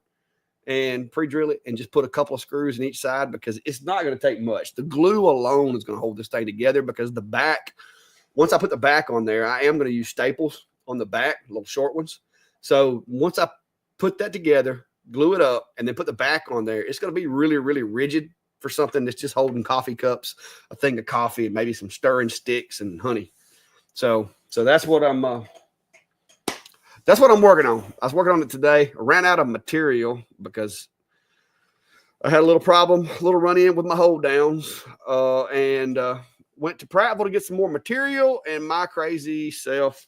[SPEAKER 1] and pre-drill it and just put a couple of screws in each side, because it's not going to take much. The glue alone is going to hold this thing together, because the back, once I put the back on there, I am going to use staples on the back, little short ones. So once I put that together, glue it up, and then put the back on there, it's going to be really, really rigid for something that's just holding coffee cups, a thing of coffee, and maybe some stirring sticks and honey. So that's what I'm working on. I was working on it today. I ran out of material because I had a little problem, a little run in with my hold downs, and went to Prattville to get some more material, and my crazy self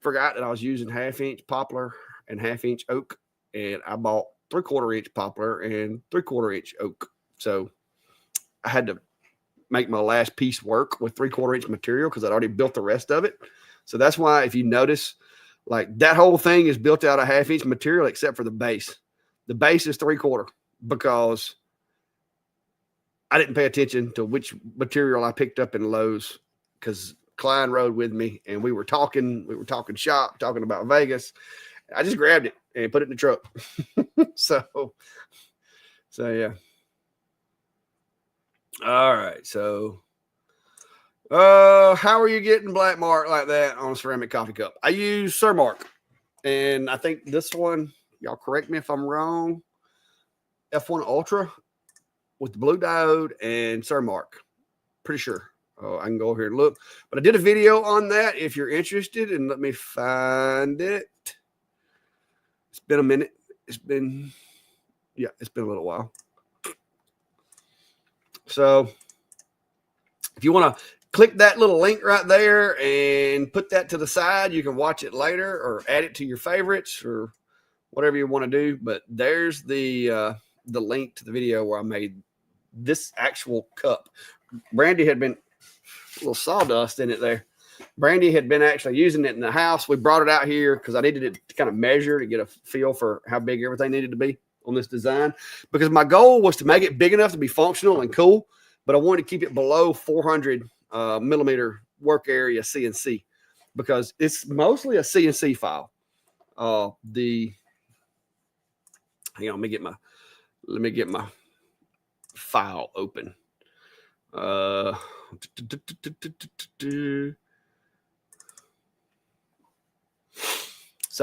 [SPEAKER 1] forgot that I was using 1/2-inch poplar and 1/2-inch oak, and I bought 3/4-inch poplar and 3/4-inch oak. So I had to make my last piece work with 3/4-inch material because I'd already built the rest of it. So that's why, if you notice, like that whole thing is built out of 1/2-inch material except for the base. The base is 3/4 because I didn't pay attention to which material I picked up in Lowe's, because Klein rode with me and we were talking shop, talking about Vegas. I just grabbed it and put it in the truck. So yeah. All right. So how are you getting black mark like that on a ceramic coffee cup? I use Surmark, and I think this one, y'all correct me if I'm wrong, F1 Ultra with the blue diode and Surmark. Pretty sure. Oh, I can go over here and look. But I did a video on that if you're interested, and let me find it. It's been a minute. It's been Yeah, it's been a little while. So if you want to click that little link right there and put that to the side, you can watch it later or add it to your favorites or whatever you want to do. But there's the link to the video where I made this actual cup. Brandy had been a little sawdust in it there. Brandy had been actually using it in the house. We brought it out here because I needed it to kind of measure to get a feel for how big everything needed to be on this design, because my goal was to make it big enough to be functional and cool, but I wanted to keep it below 400 millimeter work area CNC because it's mostly a CNC file. Hang on, let me get my file open. So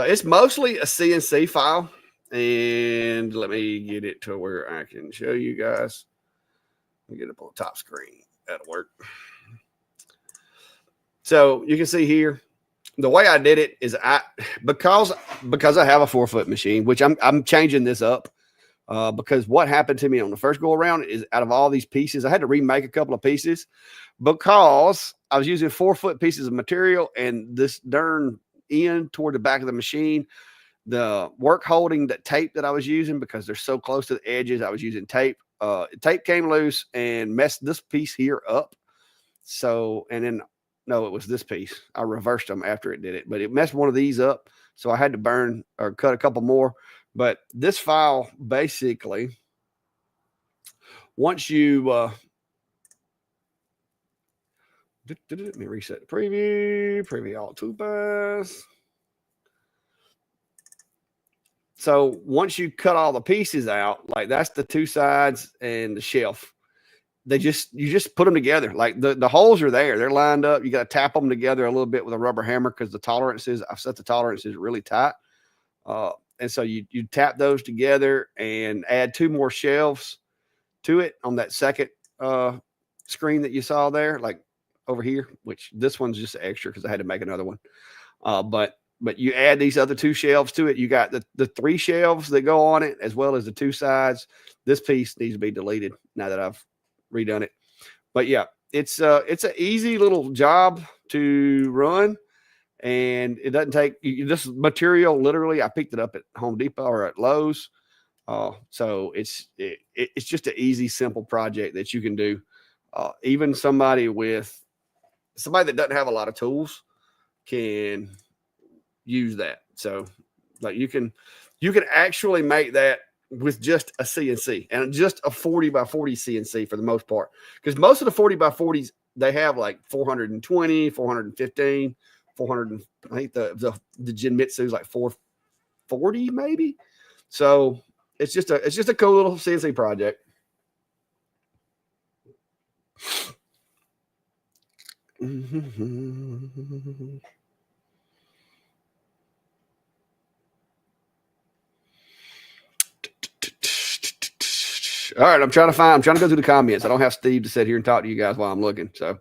[SPEAKER 1] it's mostly a CNC file, and let me get it to where I can show you guys. Let me get it up on the top screen. That'll work. So you can see here, the way I did it is because I have a 4-foot machine, which I'm changing this up because what happened to me on the first go around is out of all these pieces, I had to remake a couple of pieces because I was using 4-foot pieces of material, and this darn end toward the back of the machine, the work holding that tape that I was using, because they're so close to the edges, I was using tape. Tape came loose and messed this piece here up. So, and then no, it was this piece. I reversed them after it did it, but it messed one of these up. So I had to burn or cut a couple more. But this file basically, once you let me reset the preview all toolbars. So once you cut all the pieces out, like that's the two sides and the shelf, you just put them together. Like the holes are there, they're lined up. You got to tap them together a little bit with a rubber hammer because the tolerances, I've set the tolerances really tight. And so you tap those together and add 2 more shelves to it on that second screen that you saw there, like over here, which this one's just extra because I had to make another one. But you add these other 2 shelves to it. You got the 3 shelves that go on it, as well as the 2 sides. This piece needs to be deleted now that I've redone it. But yeah, it's an easy little job to run, and it doesn't take this material. Literally, I picked it up at Home Depot or at Lowe's. So it's just an easy, simple project that you can do. Even somebody that doesn't have a lot of tools can use that. So like you can actually make that with just a CNC and just a 40 by 40 CNC for the most part. Because most of the 40 by 40s, they have like 420, 415, 400. I think the Genmitsu is like 440 maybe. So it's just a cool little CNC project. All right, I'm trying to go through the comments. I don't have Steve to sit here and talk to you guys while I'm looking. So,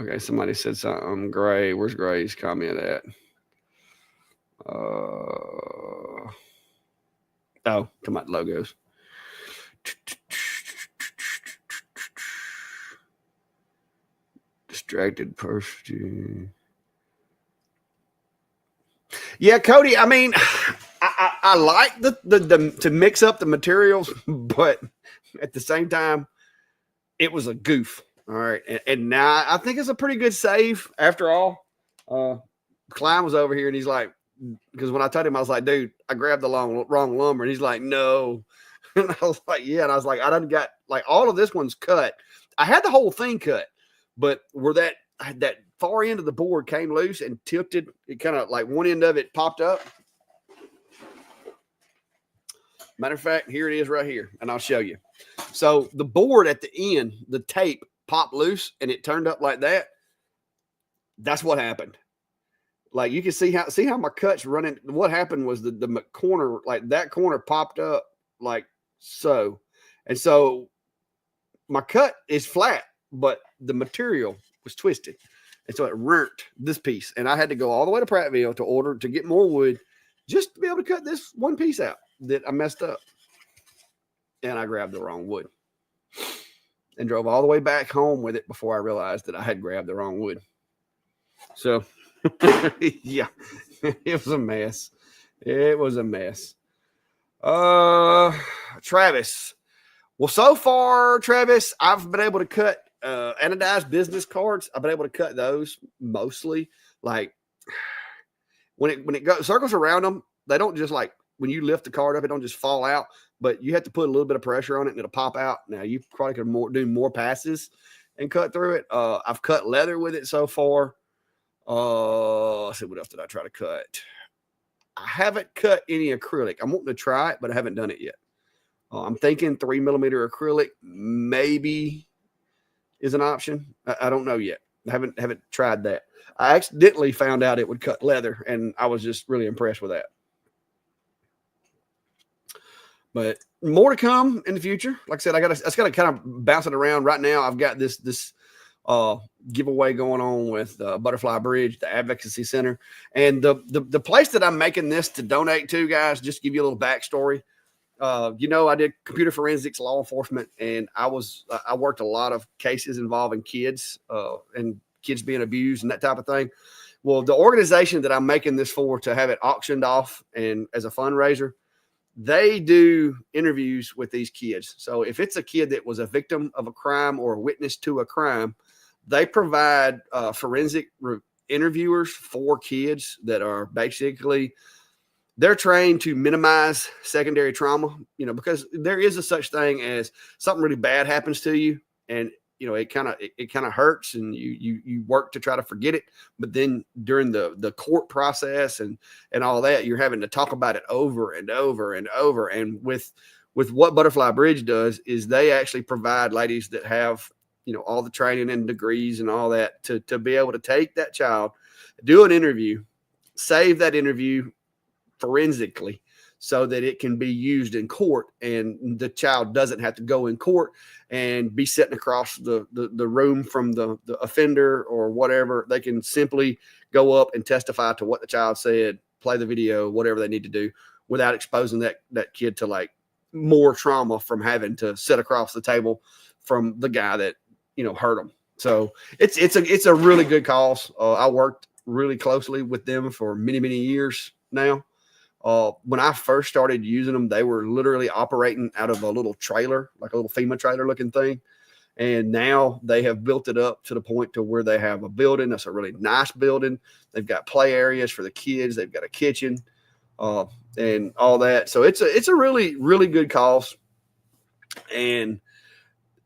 [SPEAKER 1] okay, somebody said something. Gray, where's Gray's comment at? Oh, come on, logos. Distracted person. Yeah, Cody. I mean, I like the to mix up the materials, but at the same time, it was a goof. All right, and now I think it's a pretty good save after all. Klein was over here, and he's like, because when I told him, I was like, dude, I grabbed the wrong lumber, and he's like, no, and I was like, yeah, and I was like, I done got like all of this one's cut. I had the whole thing cut, but where that far end of the board came loose and tilted, it kind of like one end of it popped up. Matter of fact, here it is right here, and I'll show you. So the board at the end, the tape popped loose and it turned up like that. That's what happened. Like you can see how my cut's running. What happened was the corner, like that corner popped up like so. And so my cut is flat, but the material was twisted. And so it rent this piece. And I had to go all the way to Prattville to get more wood just to be able to cut this one piece out that I messed up. And I grabbed the wrong wood and drove all the way back home with it before I realized that I had grabbed the wrong wood. So, yeah, it was a mess. It was a mess. Travis. Well, so far, Travis, I've been able to cut anodized business cards. I've been able to cut those mostly. Like when it goes circles around them, they don't just like when you lift the card up, it don't just fall out. But you have to put a little bit of pressure on it and it'll pop out. Now you probably could do more passes and cut through it. I've cut leather with it so far. Let's see, what else did I try to cut? I haven't cut any acrylic. I'm wanting to try it, but I haven't done it yet. I'm thinking 3mm acrylic maybe is an option. I don't know yet. I haven't tried that. I accidentally found out it would cut leather, and I was just really impressed with that. But more to come in the future. Like I said, I got to kind of bounce it around right now. I've got this giveaway going on with Butterfly Bridge, the Advocacy Center, and the place that I'm making this to donate to, guys. Just to give you a little backstory. I did computer forensics, law enforcement, and I worked a lot of cases involving kids and kids being abused and that type of thing. Well, the organization that I'm making this for to have it auctioned off and as a fundraiser, they do interviews with these kids. So if it's a kid that was a victim of a crime or a witness to a crime, they provide forensic interviewers for kids that are basically, they're trained to minimize secondary trauma, because there is a such thing as something really bad happens to you. And, it kind of hurts and you work to try to forget it. But then during the court process and all that, you're having to talk about it over and over and over. And with what Butterfly Bridge does is they actually provide ladies that have, all the training and degrees and all that to be able to take that child, do an interview, save that interview forensically so that it can be used in court and the child doesn't have to go in court and be sitting across the room from the offender or whatever. They can simply go up and testify to what the child said, play the video, whatever they need to do without exposing that kid to like more trauma from having to sit across the table from the guy that, hurt them. So it's a really good cause. I worked really closely with them for many, many years now. When I first started using them, they were literally operating out of a little trailer, like a little FEMA trailer looking thing. And now they have built it up to the point to where they have a building. That's a really nice building. They've got play areas for the kids. They've got a kitchen, and all that. So it's a really, really good cause, and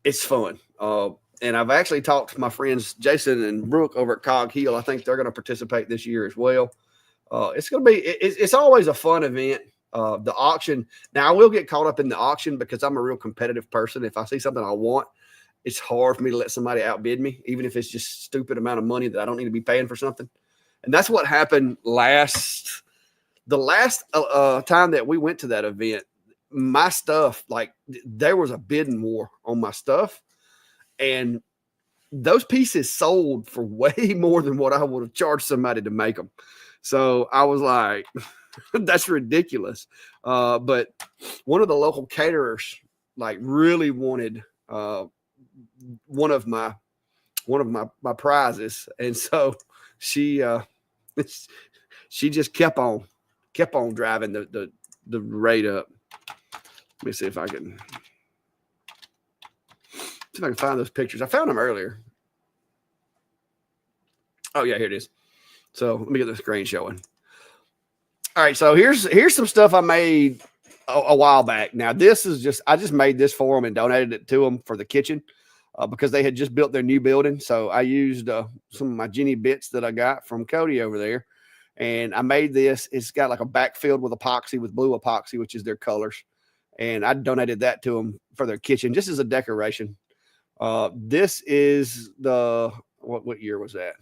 [SPEAKER 1] it's fun. And I've actually talked to my friends Jason and Brooke over at Cog Hill. I think they're going to participate this year as well. It's going to be, it's always a fun event. The auction. Now I will get caught up in the auction because I'm a real competitive person. If I see something I want, it's hard for me to let somebody outbid me, even if it's just stupid amount of money that I don't need to be paying for something. And that's what happened the last time that we went to that event. My stuff, like there was a bidding war on my stuff, and those pieces sold for way more than what I would have charged somebody to make them. So I was like, that's ridiculous. But one of the local caterers like really wanted one of my prizes. And so she just kept on driving the rate up. Let me see if I can find those pictures. I found them earlier. Oh yeah, here it is. So let me get the screen showing. All right, so here's some stuff I made a while back. Now this is I just made this for them and donated it to them for the kitchen because they had just built their new building. So I used some of my Jenny bits that I got from Cody over there, and I made this. It's got like a back filled with epoxy, with blue epoxy, which is their colors, and I donated that to them for their kitchen just as a decoration. This is what year was that?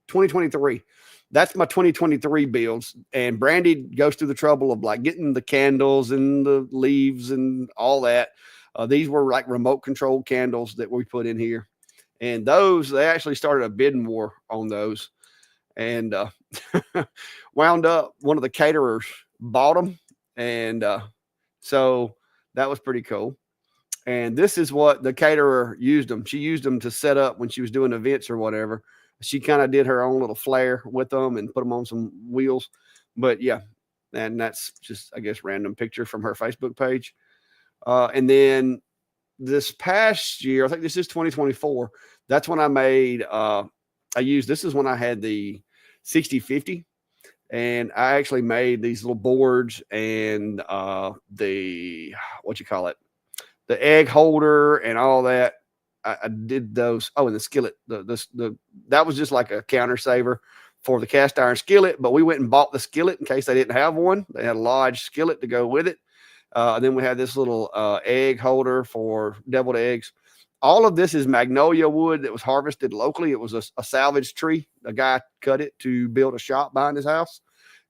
[SPEAKER 1] 2023. That's my 2023 builds. And Brandy goes through the trouble of like getting the candles and the leaves and all that. These were like remote controlled candles that we put in here. And those, they actually started a bidding war on those, and wound up one of the caterers bought them, and so that was pretty cool. And this is what the caterer used them. She used them to set up when she was doing events or whatever. She kind of did her own little flair with them and put them on some wheels. But yeah, and that's just, I guess, random picture from her Facebook page. And then this past year, I think this is 2024. That's when I made. I used, this is when I had the 6050, and I actually made these little boards and the, what you call it, the egg holder and all that. I did those. Oh, and the skillet. The that was just like a counter saver for the cast iron skillet. But we went and bought the skillet in case they didn't have one. They had a large skillet to go with it. And then we had this little egg holder for deviled eggs. All of this is magnolia wood that was harvested locally. It was a salvage tree. A guy cut it to build a shop behind his house,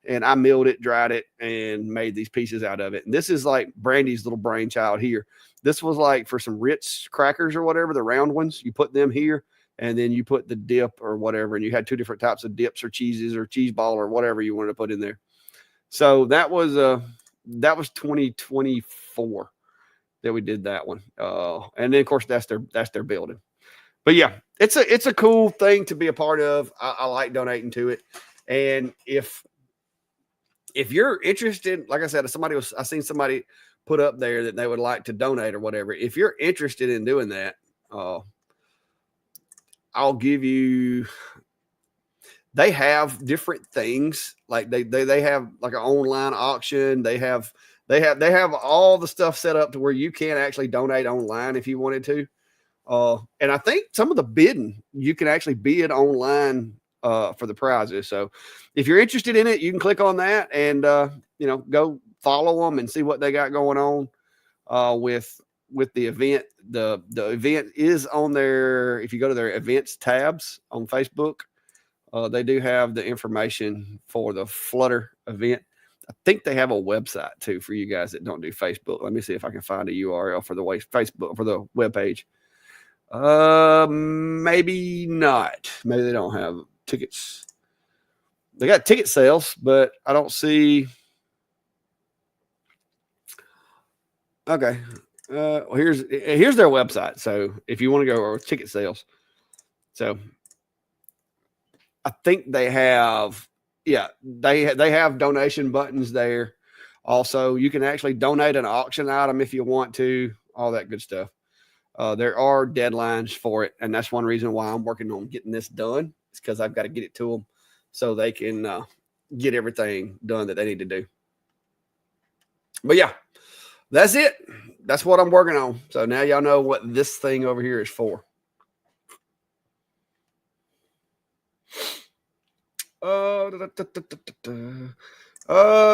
[SPEAKER 1] and I milled it, dried it, and made these pieces out of it. And this is like Brandy's little brainchild here. This was like for some Ritz crackers or whatever, the round ones. You put them here, and then you put the dip or whatever, and you had two different types of dips or cheeses or cheese ball or whatever you wanted to put in there. So that was 2024 that we did that one. And then of course that's their building. But yeah, it's a cool thing to be a part of. I like donating to it, and if you're interested, like I said, I seen somebody put up there that they would like to donate or whatever. If you're interested in doing that, I'll give you. They have different things, like they have like an online auction. They have all the stuff set up to where you can actually donate online if you wanted to. And I think some of the bidding you can actually bid online for the prizes. So if you're interested in it, you can click on that and go follow them and see what they got going on with the event. The event is on there. If you go to their events tabs on Facebook, they do have the information for the Flutter event. I think they have a website too for you guys that don't do Facebook. Let me see if I can find a URL for the Facebook for the webpage. Maybe not. Maybe they don't have tickets. They got ticket sales, but I don't see. Okay. Well, here's their website. So if you want to go, or ticket sales. So I think they have, yeah, they have donation buttons there. Also, you can actually donate an auction item if you want to, all that good stuff. There are deadlines for it, and that's one reason why I'm working on getting this done. It's because I've got to get it to them so they can get everything done that they need to do. But yeah, that's it. That's what I'm working on. So now y'all know what this thing over here is for.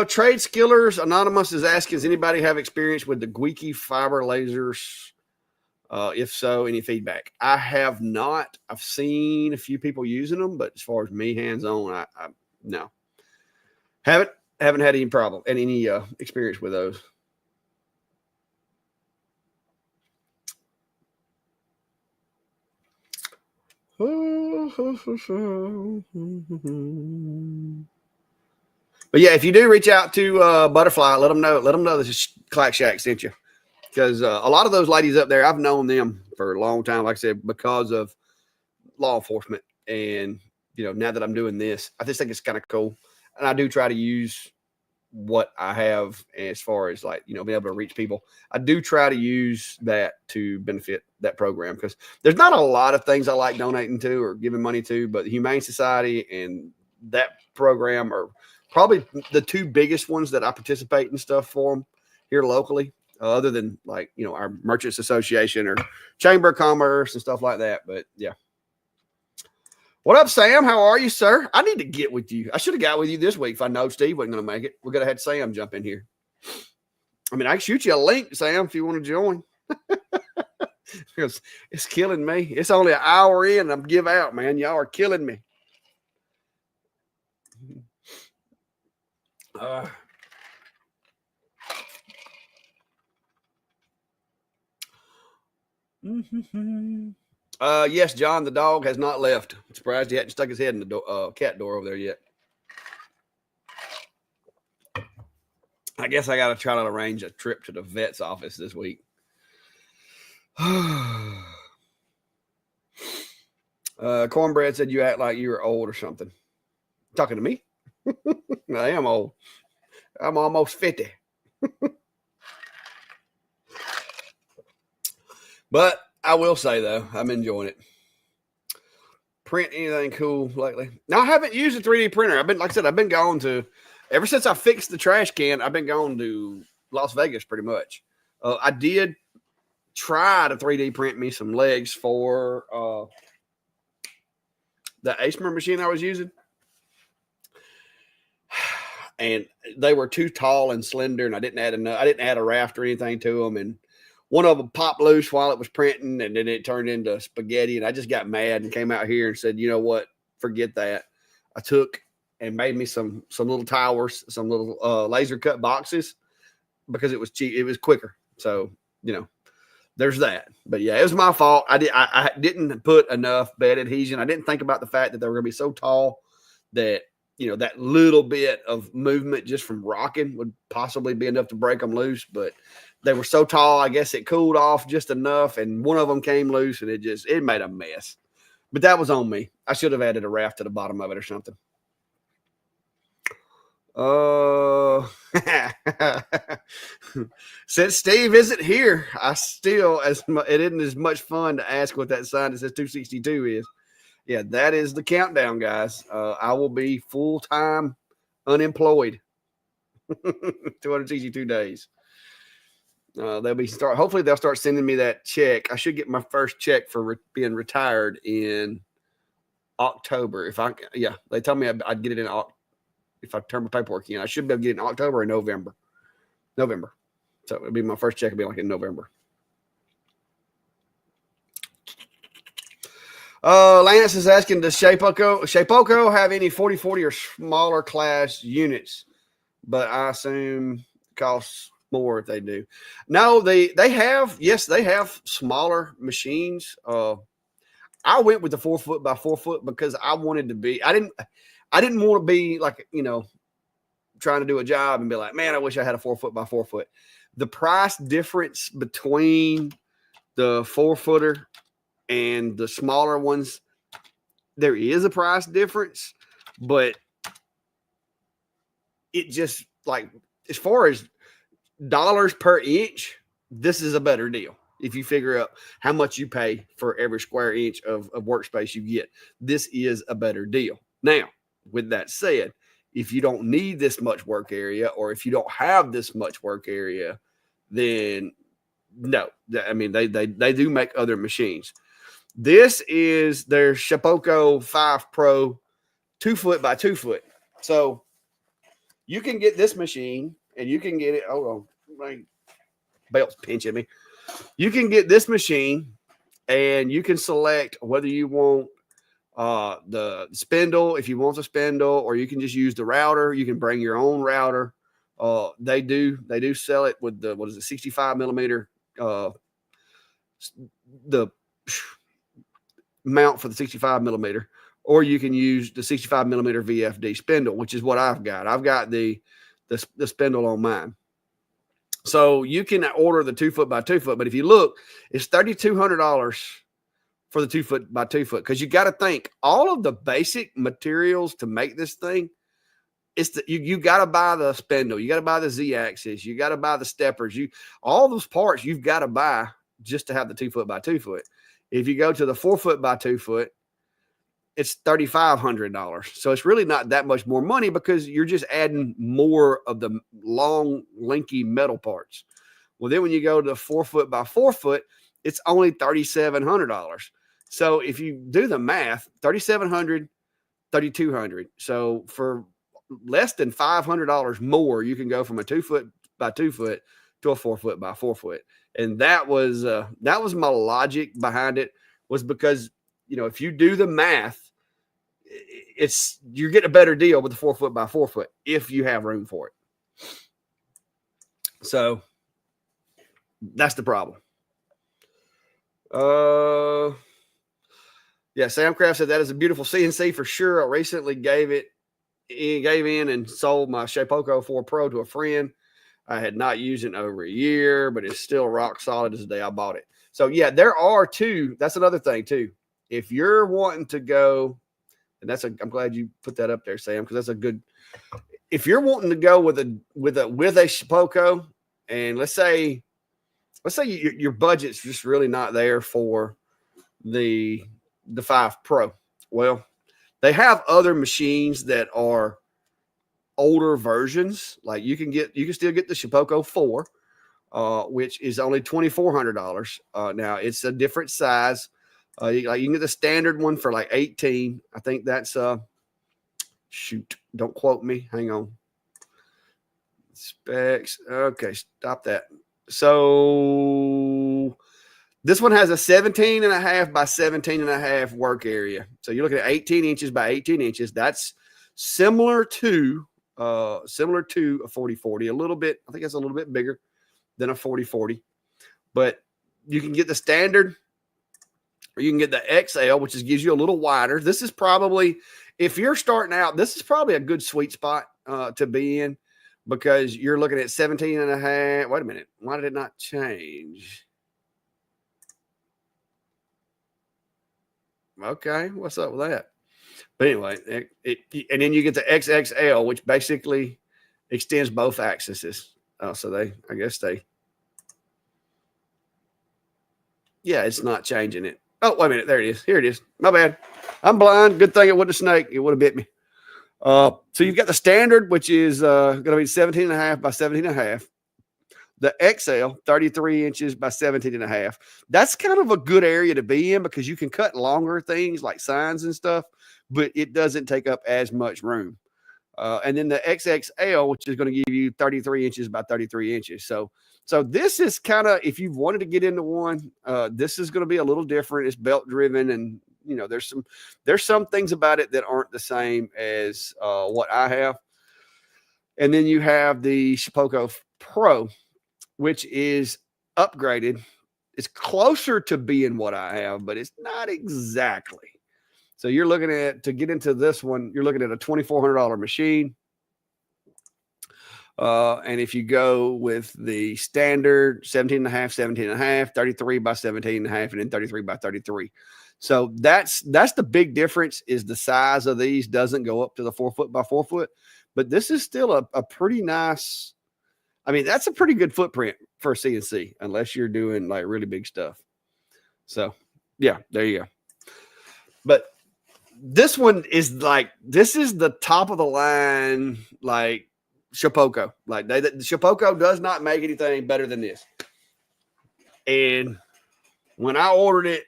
[SPEAKER 1] Trade Skillers Anonymous is asking, does anybody have experience with the Gweeke fiber lasers? If so, any feedback? I have not. I've seen a few people using them, but as far as me hands-on, I no. Haven't had any problem and any experience with those. But yeah, if you do reach out to Butterfly, let them know this is Clack Shack sent you, because a lot of those ladies up there, I've known them for a long time. Like I said, because of law enforcement, and now that I'm doing this, I just think it's kind of cool, and I do try to use what I have as far as being able to reach people. I do try to use that to benefit that program, because there's not a lot of things I like donating to or giving money to, but the Humane Society and that program are probably the two biggest ones that I participate in stuff for them here locally, other than our Merchants Association or Chamber of Commerce and stuff like that. But yeah. What up, Sam? How are you, sir? I need to get with you. I should have got with you this week if I know Steve wasn't going to make it. We're going to have Sam jump in here. I mean, I can shoot you a link, Sam, if you want to join. Because it's killing me. It's only an hour in and I'm give out, man. Y'all are killing me. Yes, John, the dog has not left. I'm surprised he hadn't stuck his head in the cat door over there yet. I guess I got to try to arrange a trip to the vet's office this week. Cornbread said you act like you were old or something. Talking to me? I am old. I'm almost 50. But I will say, though, I'm enjoying it. Print anything cool lately? Now, I haven't used a 3D printer. I've been going to, ever since I fixed the trash can, I've been going to Las Vegas pretty much. I did try to 3D print me some legs for the Acemer machine I was using. And they were too tall and slender, and I didn't add a raft or anything to them. And one of them popped loose while it was printing, and then it turned into spaghetti. And I just got mad and came out here and said, you know what? Forget that. I took and made me some little towers, some little laser cut boxes because it was cheap. It was quicker. So, there's that. But yeah, it was my fault. I didn't put enough bed adhesion. I didn't think about the fact that they were going to be so tall that, that little bit of movement just from rocking would possibly be enough to break them loose. But they were so tall, I guess it cooled off just enough. And one of them came loose and it made a mess. But that was on me. I should have added a raft to the bottom of it or something. Since Steve isn't here, it isn't as much fun to ask what that sign that says 262 is. Yeah, that is the countdown, guys. I will be full-time unemployed. 262 days. Hopefully they'll start sending me that check. I should get my first check for being retired in October. They told me I'd get it in October. If I turn my paperwork in, I should be able to get it in October or November. So it'll be my first check. It'll be like in November. Lance is asking, does Shapeoko have any 40/40 or smaller class units? But I assume it costs more if they do. No, they have. Yes, they have smaller machines. I went with the 4 foot by 4 foot because I wanted to be. I didn't want to be like, trying to do a job and be like, man, I wish I had a 4 foot by 4 foot. The price difference between the 4 footer and the smaller ones, there is a price difference, but it just like, as far as dollars per inch, this is a better deal. If you figure out how much you pay for every square inch of workspace you get, this is a better deal. Now, with that said, if you don't need this much work area, or if you don't have this much work area, then no. I mean, they do make other machines. This is their Shapeoko 5 Pro 2 foot by 2 foot. So you can get this machine and you can get it. Hold on. My belt's pinching me. You can get this machine and you can select whether you want the spindle, if you want the spindle, or you can just use the router. You can bring your own router. They do sell it with the 65 millimeter the mount for the 65 millimeter, or you can use the 65 millimeter VFD spindle, which is what I've got. I've got the spindle on mine. So you can order the 2 foot by 2 foot, but if you look, it's $3,200 for the 2 foot by 2 foot. Cause you got to think all of the basic materials to make this thing. You got to buy the spindle. You got to buy the Z axis. You got to buy the steppers. All those parts you've got to buy just to have the 2 foot by 2 foot. If you go to the 4 foot by 2 foot, it's $3,500. So it's really not that much more money because you're just adding more of the long, lanky metal parts. Well, then when you go to the 4 foot by 4 foot, it's only $3,700. So if you do the math, $3,700, $3,200. So for less than $500 more, you can go from a 2 foot by 2 foot to a 4 foot by 4 foot. And that was my logic behind it, was because, if you do the math, you're getting a better deal with the 4 foot by 4 foot if you have room for it. So that's the problem. Yeah, Sam Craft said that is a beautiful CNC for sure. I recently gave in and sold my Shapeoko 4 Pro to a friend. I had not used it in over a year, but it's still rock solid as the day I bought it. So yeah, there are two. That's another thing too. If you're wanting to go, and I'm glad you put that up there, Sam, because that's a good. If you're wanting to go with a Shapeoko, and let's say your budget's just really not there for the 5 Pro. Well, they have other machines that are older versions. Like you can still get the Shapeoko 4, which is only $2,400. Now it's a different size. You can get the standard one for like 18. I think that's shoot. Don't quote me. Hang on. Specs. Okay, stop that. So this one has a 17.5 by 17.5 work area. So you're looking at 18 inches by 18 inches. That's similar to a 4040. A little bit. I think it's a little bit bigger than a 4040. But you can get the standard, or you can get the XL, which gives you a little wider. This is probably, if you're starting out, this is probably a good sweet spot to be in, because you're looking at 17.5. Wait a minute. Why did it not change? Okay, what's up with that? But anyway, and then you get the XXL, which basically extends both axes. So yeah, it's not changing it. Oh, wait a minute. There it is. Here it is. My bad. I'm blind. Good thing it wasn't a snake. It would have bit me. So you've got the standard, which is going to be 17.5 by 17.5. The XL, 33 inches by 17.5. That's kind of a good area to be in, because you can cut longer things like signs and stuff, but it doesn't take up as much room. And then the XXL, which is going to give you 33 inches by 33 inches. So this is kind of, if you've wanted to get into one, this is going to be a little different. It's belt driven, and there's some things about it that aren't the same as what I have. And then you have the Shapeoko Pro, which is upgraded. It's closer to being what I have, but it's not exactly. So you're looking at, to get into this one, you're looking at a $2,400 machine. And if you go with the standard 17.5, 33 by 17.5, and then 33 by 33. So that's the big difference, is the size of these doesn't go up to the 4 foot by 4 foot, but this is still a pretty nice, I mean, that's a pretty good footprint for a CNC, unless you're doing like really big stuff. So yeah, there you go. But this one is this is the top of the line, like Shapeoko. Like the Shapeoko does not make anything better than this. And when I ordered it,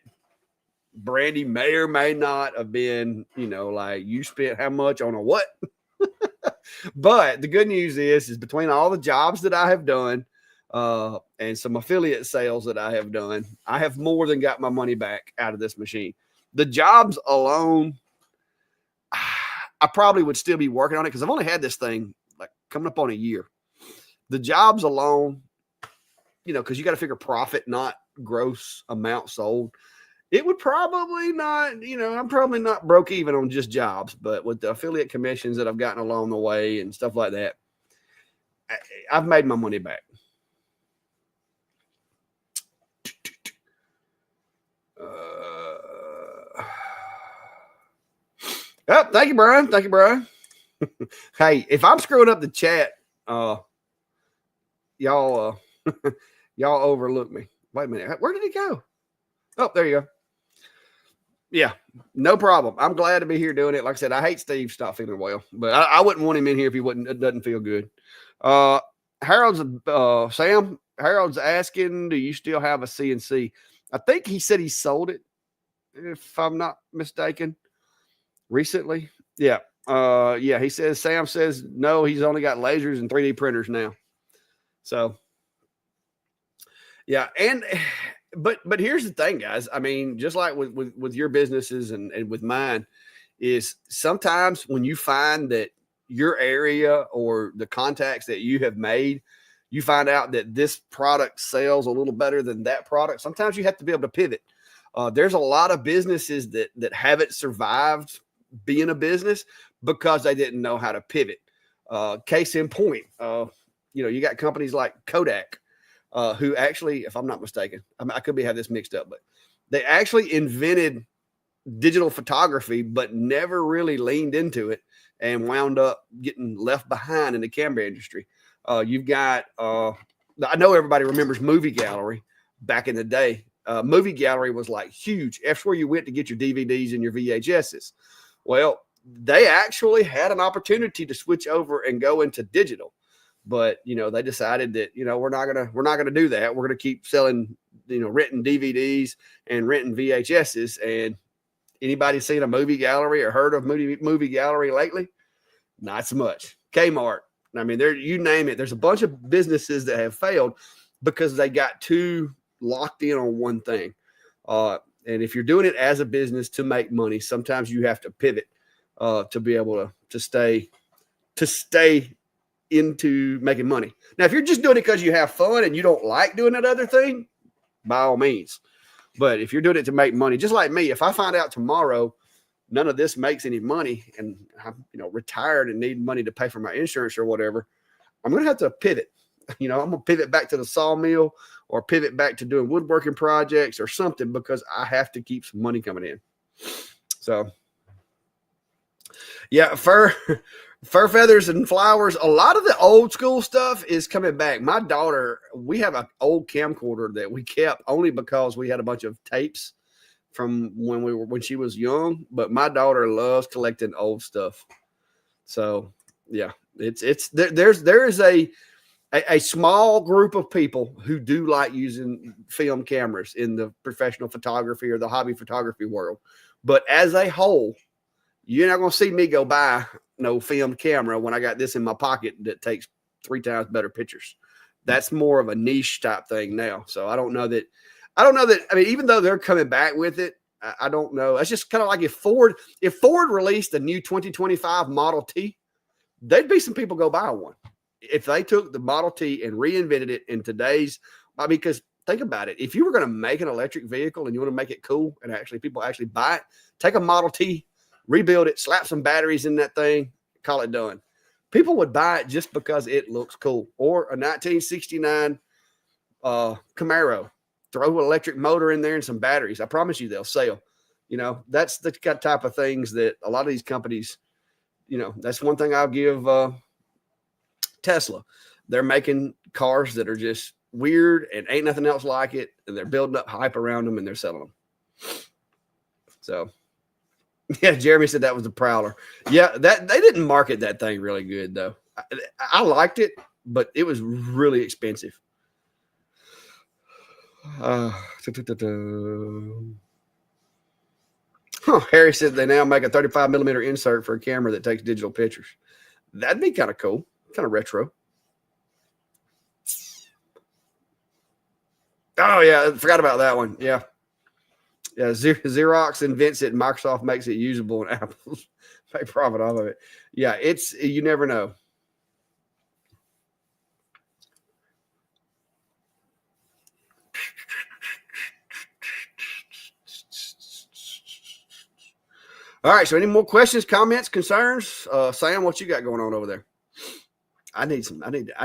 [SPEAKER 1] Brandy may or may not have been, like, you spent how much on a what? But the good news is between all the jobs that I have done and some affiliate sales that I have done, I have more than got my money back out of this machine. The jobs alone, I probably would still be working on it, because I've only had this thing like coming up on a year. The jobs alone, because you got to figure profit, not gross amount sold. It would probably not, I'm probably not broke even on just jobs, but with the affiliate commissions that I've gotten along the way and stuff like that, I've made my money back. Oh, thank you, Brian. Thank you, Brian. Hey, if I'm screwing up the chat, y'all overlook me. Wait a minute. Where did he go? Oh, there you go. Yeah, no problem. I'm glad to be here doing it. Like I said, I hate Steve's not feeling well, but I wouldn't want him in here if it doesn't feel good. Sam Harold's asking, do you still have a CNC? I think he said he sold it, if I'm not mistaken, recently. Yeah. He says, Sam says, no, he's only got lasers and 3D printers now. So yeah. But here's the thing, guys. I mean, just like with your businesses and with mine, is sometimes when you find that your area or the contacts that you have made, you find out that this product sells a little better than that product. Sometimes you have to be able to pivot. There's a lot of businesses that haven't survived being a business because they didn't know how to pivot. Case in point, you got companies like Kodak, who actually, if I'm not mistaken, I could have this mixed up, but they actually invented digital photography, but never really leaned into it and wound up getting left behind in the camera industry. You've got, I know everybody remembers Movie Gallery back in the day. Movie Gallery was like huge. That's where you went to get your DVDs and your VHSs. Well, they actually had an opportunity to switch over and go into digital, but they decided that we're not gonna do that. We're gonna keep selling, renting DVDs and renting VHSs. And anybody seen a Movie Gallery or heard of movie Gallery lately? Not so much. Kmart. I mean, you name it. There's a bunch of businesses that have failed because they got too locked in on one thing. And if you're doing it as a business to make money, sometimes you have to pivot to be able to stay into making money. Now, if you're just doing it because you have fun and you don't like doing that other thing, by all means. But if you're doing it to make money, just like me, if I find out tomorrow none of this makes any money and I'm retired and need money to pay for my insurance or whatever, I'm going to have to pivot. I'm going to pivot back to the sawmill or pivot back to doing woodworking projects or something because I have to keep some money coming in. So, yeah, fur, feathers, and flowers. A lot of the old school stuff is coming back. My daughter, we have an old camcorder that we kept only because we had a bunch of tapes from when she was young. But my daughter loves collecting old stuff. So yeah, there is a small group of people who do like using film cameras in the professional photography or the hobby photography world. But as a whole, you're not going to see me go buy no film camera when I got this in my pocket that takes 3 times better pictures. That's more of a niche type thing now. So I don't know that. I mean, even though they're coming back with it, I don't know. It's just kind of like if Ford released a new 2025 Model T, there'd be some people go buy one. If they took the Model T and reinvented it in today's, because think about it. If you were going to make an electric vehicle and you want to make it cool and people actually buy it, take a Model T, rebuild it, slap some batteries in that thing, call it done. People would buy it just because it looks cool. Or a 1969 Camaro. Throw an electric motor in there and some batteries. I promise you they'll sell. That's the type of things that a lot of these companies, that's one thing I'll give Tesla. They're making cars that are just weird and ain't nothing else like it. And they're building up hype around them and they're selling them. So, yeah, Jeremy said that was the Prowler. Yeah, that they didn't market that thing really good, though. I liked it, but it was really expensive. Harry said they now make a 35 millimeter insert for a camera that takes digital pictures. That'd be kind of cool, kind of retro. Oh yeah, I forgot about that one. Yeah, Xerox invents it, and Microsoft makes it usable, and Apple make profit off of it. Yeah, you never know. All right. So any more questions, comments, concerns? Sam, what you got going on over there? I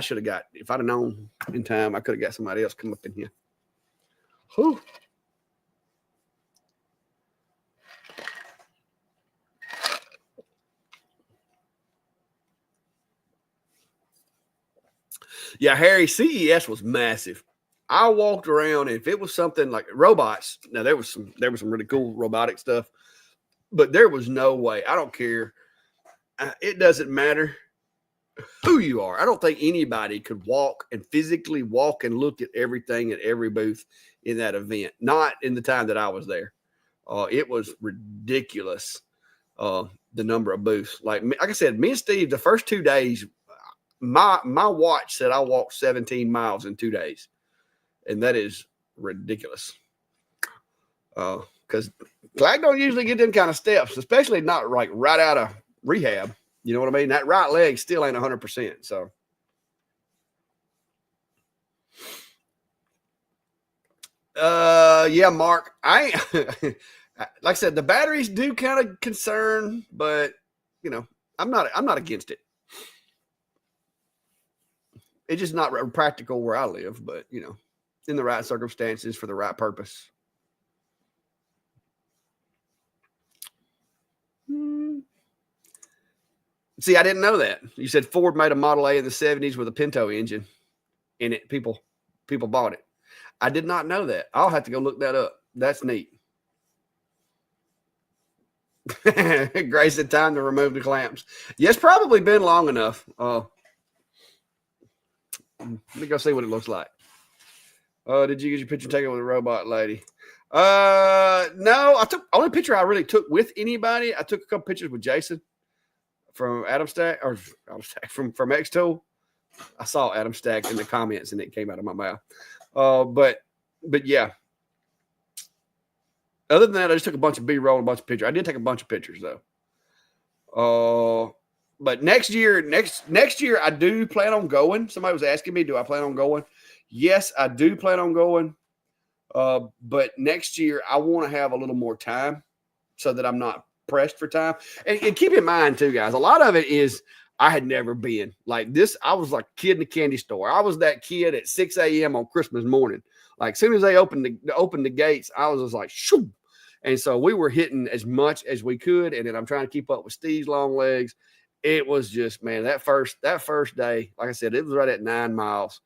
[SPEAKER 1] should have got, if I'd have known in time, I could have got somebody else come up in here. Whew. Yeah, Harry, CES was massive. I walked around, and if it was something like robots, now there was some really cool robotic stuff. But there was no way. I don't care. It doesn't matter who you are. I don't think anybody could physically walk and look at everything at every booth in that event. Not in the time that I was there. It was ridiculous. The number of booths. Like I said, me and Steve, the first 2 days, my watch said I walked 17 miles in 2 days. And that is ridiculous. Because Clag don't usually get them kind of steps, especially not like right out of rehab. You know what I mean? That right leg still ain't 100%. So, Yeah, Mark. I like I said, the batteries do kind of concern, but you know, I'm not against it. It's just not practical where I live, but you know, in the right circumstances for the right purpose. See, I didn't know that. You said Ford made a Model A in the 70s with a Pinto engine in it. People bought it. I did not know that. I'll have to go look that up. That's neat. Grace had time to remove the clamps. Yeah, it's probably been long enough. Let me go see what it looks like. Did you get your picture taken with a robot lady? No, I took only picture I really took with anybody. I took a couple pictures with Jason from Adam Stack or from X Tool. I saw Adam Stack in the comments and it came out of my mouth. But yeah. Other than that, I just took a bunch of B-roll and a bunch of pictures. I did take a bunch of pictures though. But next year, I do plan on going. Somebody was asking me, do I plan on going? Yes, I do plan on going. But next year, I want to have a little more time so that I'm not pressed for time. And keep in mind, too, guys, a lot of it is I had never been like this. I was like a kid in a candy store. I was that kid at 6 a.m. on Christmas morning. Like, as soon as they opened the gates, I was just like, shoo. And so we were hitting as much as we could. And then I'm trying to keep up with Steve's long legs. It was just, man, that first day, like I said, it was right at 9 miles,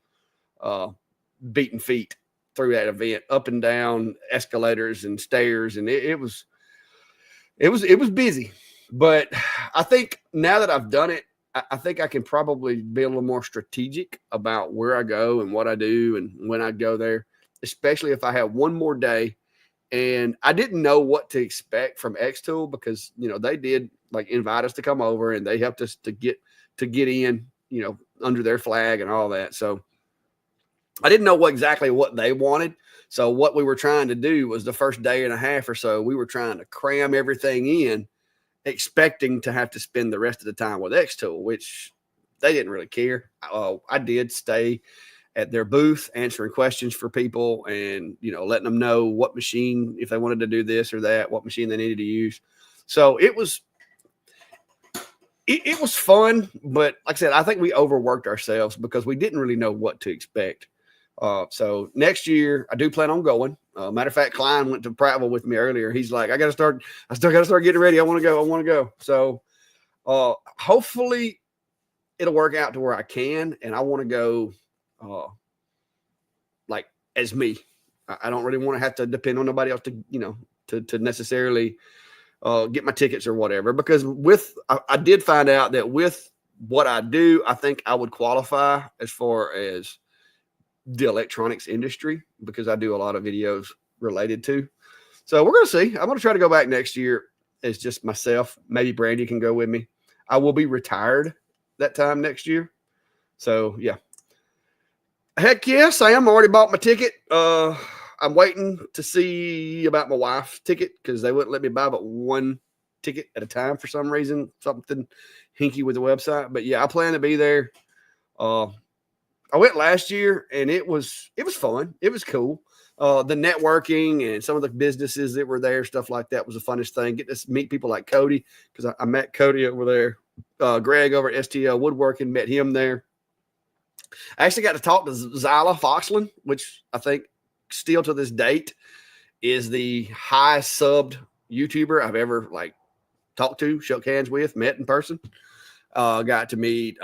[SPEAKER 1] beating feet through that event, up and down escalators and stairs. And it was busy, but I think now that I've done it, I think I can probably be a little more strategic about where I go and what I do and when I go there, especially if I have one more day. And I didn't know what to expect from X Tool because, you know, they did like invite us to come over and they helped us to get in, you know, under their flag and all that. So I didn't know exactly what they wanted. So what we were trying to do was the first day and a half or so, we were trying to cram everything in, expecting to have to spend the rest of the time with X Tool, which they didn't really care. I did stay at their booth answering questions for people and, you know, letting them know what machine, if they wanted to do this or that, what machine they needed to use. So it was fun, but like I said, I think we overworked ourselves because we didn't really know what to expect. So next year I do plan on going. Matter of fact, Klein went to Prattville with me earlier. He's like, I still got to start getting ready. I want to go. So, hopefully it'll work out to where I can, and I want to go, like as me. I don't really want to have to depend on nobody else to, you know, to necessarily, get my tickets or whatever, because I did find out that with what I do, I think I would qualify as far as the electronics industry because I do a lot of videos related to. So we're going to see. I'm going to try to go back next year as just myself. Maybe Brandy can go with me. I will be retired that time next year. So yeah. Heck yeah, Sam. I already bought my ticket. I'm waiting to see about my wife's ticket because they wouldn't let me buy but one ticket at a time for some reason. Something hinky with the website. But yeah, I plan to be there. I went last year and it was fun. It was cool. The networking and some of the businesses that were there, stuff like that was the funnest thing. Get to meet people like Cody because I met Cody over there. Greg over at STL Woodworking, met him there. I actually got to talk to Zyla Foxland, which I think still to this date is the highest subbed YouTuber I've ever like talked to, shook hands with, met in person. Got to meet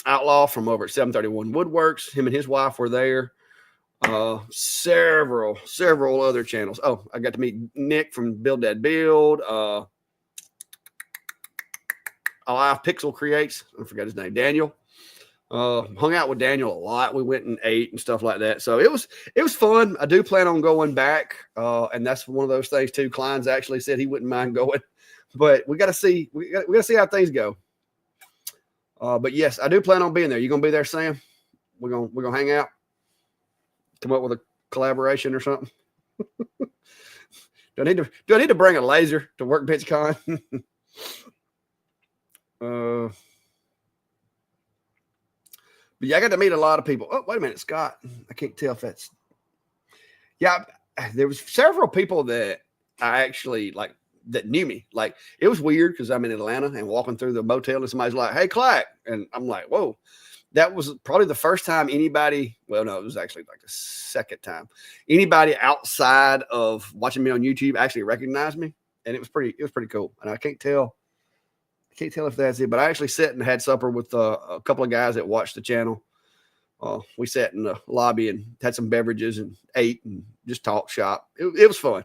[SPEAKER 1] Outlaw from over at 731 Woodworks. Him and his wife were there. Several other channels. Oh, I got to meet Nick from Build That Build. Alive Pixel Creates. I forgot his name. Daniel. Hung out with Daniel a lot. We went and ate and stuff like that. So it was fun. I do plan on going back. And that's one of those things too. Klein's actually said he wouldn't mind going, but we got to see. We got to see how things go. But yes, I do plan on being there. You gonna be there, Sam? We're gonna hang out, come up with a collaboration or something. Do I need to bring a laser to work PitchCon? But yeah, I got to meet a lot of people. Oh, wait a minute, Scott. I can't tell if that's. Yeah, there was several people that I actually like that knew me. Like it was weird because I'm in Atlanta and walking through the motel and somebody's like, "Hey, Clack," and I'm like, "Whoa." That was probably the first time anybody, well, no, it was actually like the second time anybody outside of watching me on YouTube actually recognized me. And it was pretty cool. And I can't tell if that's it, but I actually sat and had supper with a couple of guys that watched the channel. We sat in the lobby and had some beverages and ate and just talked shop. It was fun.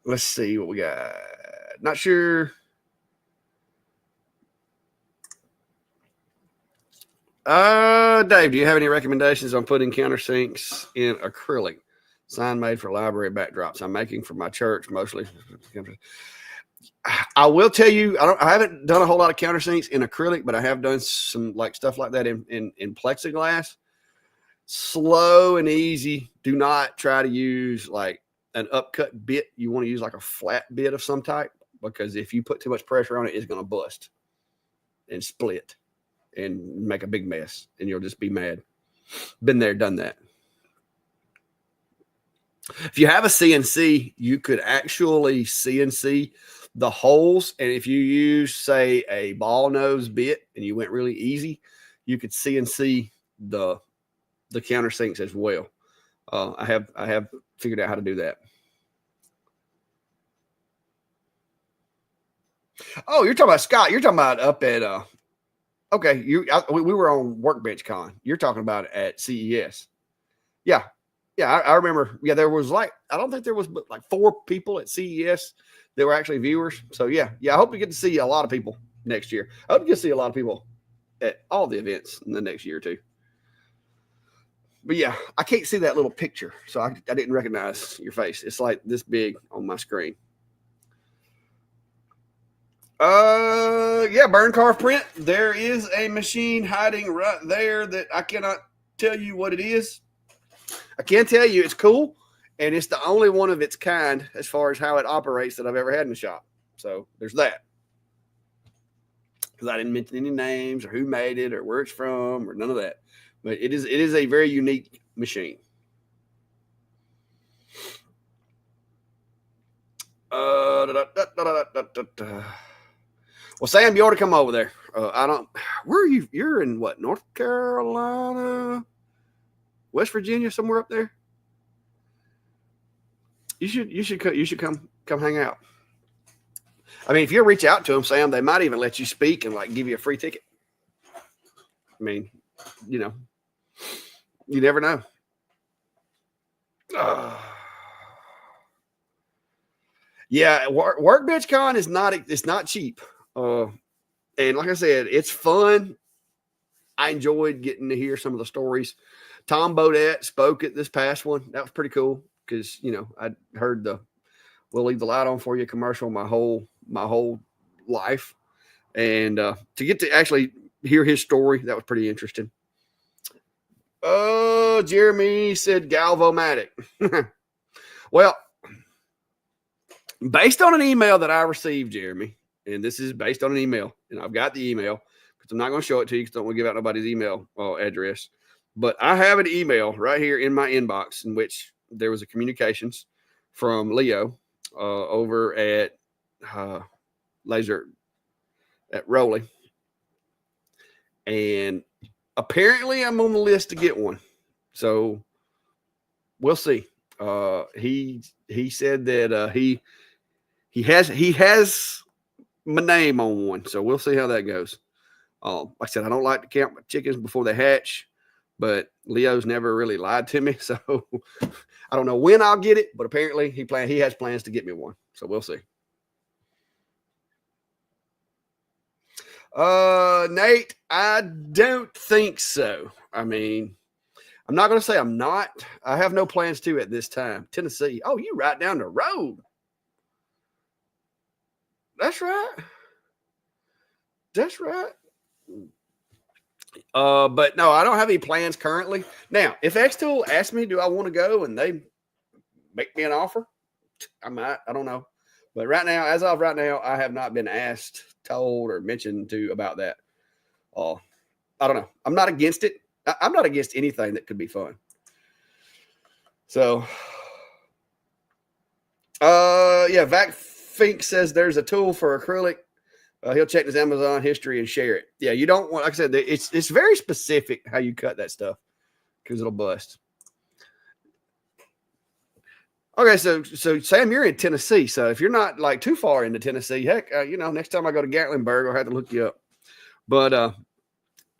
[SPEAKER 1] Let's see what we got. Not sure. Dave, do you have any recommendations on putting countersinks in acrylic? Sign made for library backdrops. I'm making for my church mostly. I will tell you, I haven't done a whole lot of countersinks in acrylic, but I have done some like stuff like that in plexiglass. Slow and easy. Do not try to use like an upcut bit. You want to use like a flat bit of some type, because if you put too much pressure on it, it's going to bust and split and make a big mess, and you'll just be mad. Been there, done that. If you have a CNC, you could actually CNC the holes. And if you use, say, a ball nose bit and you went really easy, you could CNC the countersinks as well. I have figured out how to do that. Oh, you're talking about Scott. You're talking about up at okay. We were on Workbench Con. You're talking about it at CES. Yeah. I remember. Yeah, there was like, I don't think there was but like 4 people at CES that were actually viewers. So yeah. I hope to get to see a lot of people next year. I hope to get to see a lot of people at all the events in the next year or two. But yeah, I can't see that little picture, so I didn't recognize your face. It's like this big on my screen. Yeah, burn carve print. There is a machine hiding right there that I cannot tell you what it is. I can tell you it's cool, and it's the only one of its kind as far as how it operates that I've ever had in the shop. So there's that. Because I didn't mention any names or who made it or where it's from or none of that. But it is a very unique machine. Well, Sam, you ought to come over there. Where are you? You're in what? North Carolina, West Virginia, somewhere up there. You should come hang out. I mean, if you reach out to them, Sam, they might even let you speak and like give you a free ticket. I mean, you know, you never know. Yeah, Workbench Con is not cheap. And like I said, it's fun. I enjoyed getting to hear some of the stories. Tom Bodette spoke at this past one. That was pretty cool because, you know, I heard the "We'll Leave the Light On For You" commercial my whole life. And to get to actually hear his story, that was pretty interesting. Oh, Jeremy said Galvomatic. Well, based on an email that I received, Jeremy, and this is based on an email, and I've got the email because I'm not going to show it to you because I don't want to give out nobody's email address. But I have an email right here in my inbox in which there was a communications from Leo over at Laser at Rowley. And apparently I'm on the list to get one. So we'll see. He said that he has my name on one. So we'll see how that goes. Like I said, I don't like to count my chickens before they hatch, but Leo's never really lied to me. So I don't know when I'll get it, but apparently he has plans to get me one. So we'll see. Nate, I don't think so. I mean, I'm not going to say I'm not. I have no plans to at this time. Tennessee. Oh, you right down the road. That's right. That's right. But no, I don't have any plans currently. Now, if X-Tool asks me, do I want to go and they make me an offer? I might. I don't know. But right now, as of right now, I have not been asked, told, or mentioned to about that. I don't know. I'm not against it. I'm not against anything that could be fun. So, yeah, Vac Fink says there's a tool for acrylic. He'll check his Amazon history and share it. Yeah, you don't want, like I said, it's very specific how you cut that stuff because it'll bust. Okay, so Sam, you're in Tennessee. So if you're not like too far into Tennessee, heck, next time I go to Gatlinburg, I'll have to look you up. But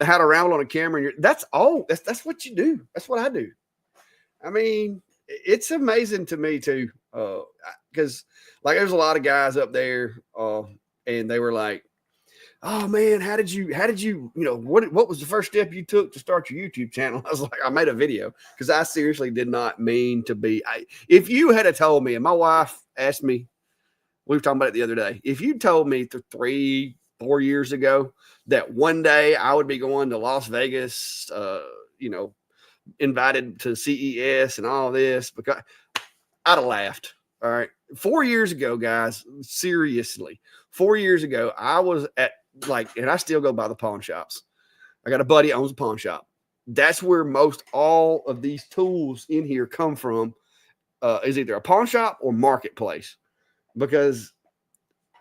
[SPEAKER 1] how to ramble on a camera, and that's all. That's what you do. That's what I do. I mean, it's amazing to me too, because like there's a lot of guys up there, and they were like, "Oh man, how did you, what was the first step you took to start your YouTube channel?" I was like, I made a video because I seriously did not mean to be. If you had told me, and my wife asked me, we were talking about it the other day. If you told me 3-4 years ago that one day I would be going to Las Vegas, invited to CES and all this, because I'd have laughed. All right. 4 years ago, guys, seriously, 4 years ago, I was at and I still go by the pawn shops. I got a buddy owns a pawn shop. That's where most all of these tools in here come from, is either a pawn shop or marketplace, because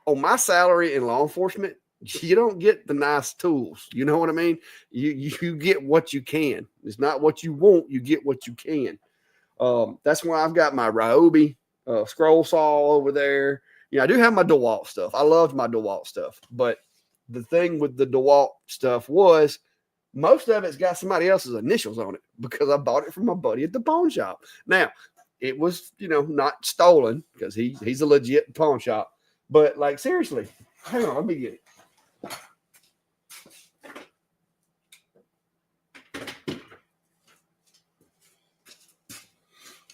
[SPEAKER 1] on my salary in law enforcement, you don't get the nice tools. You know what I mean? You get what you can. It's not what you want. You get what you can. That's why I've got my Ryobi scroll saw over there. I do have my DeWalt stuff. I loved my DeWalt stuff. But the thing with the DeWalt stuff was most of it's got somebody else's initials on it because I bought it from my buddy at the pawn shop. Now, it was, not stolen because he's a legit pawn shop. But like, seriously, hang on, let me get it.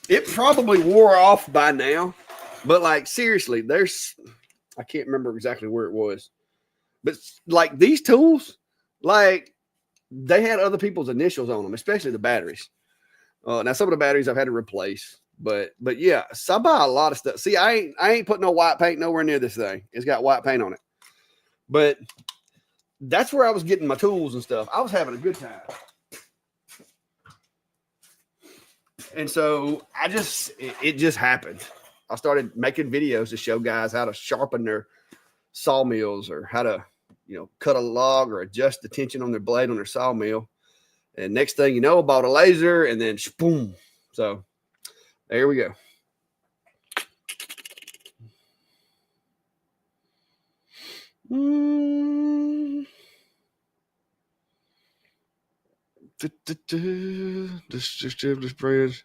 [SPEAKER 1] It probably wore off by now, but like, seriously, I can't remember exactly where it was, but like these tools, like they had other people's initials on them, especially the batteries. Now some of the batteries I've had to replace, but yeah, so I buy a lot of stuff. See, I ain't putting no white paint nowhere near this thing. It's got white paint on it, but that's where I was getting my tools and stuff. I was having a good time. And so it just happened. I started making videos to show guys how to sharpen their sawmills or how to, cut a log or adjust the tension on their blade on their sawmill. And next thing you know, I bought a laser and then boom. So there we go. Distributed brands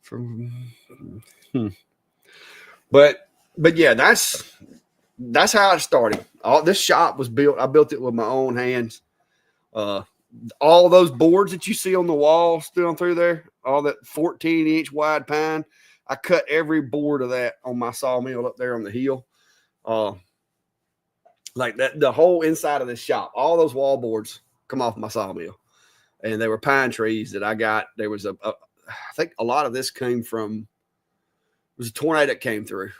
[SPEAKER 1] from but yeah, that's how it started. All this shop was built. I built it with my own hands. All those boards that you see on the wall still through there, all that 14-inch wide pine, I cut every board of that on my sawmill up there on the hill. Like that, the whole inside of this shop, all those wall boards come off my sawmill. And they were pine trees that I got. There was I think a lot of this came from, it was a tornado that came through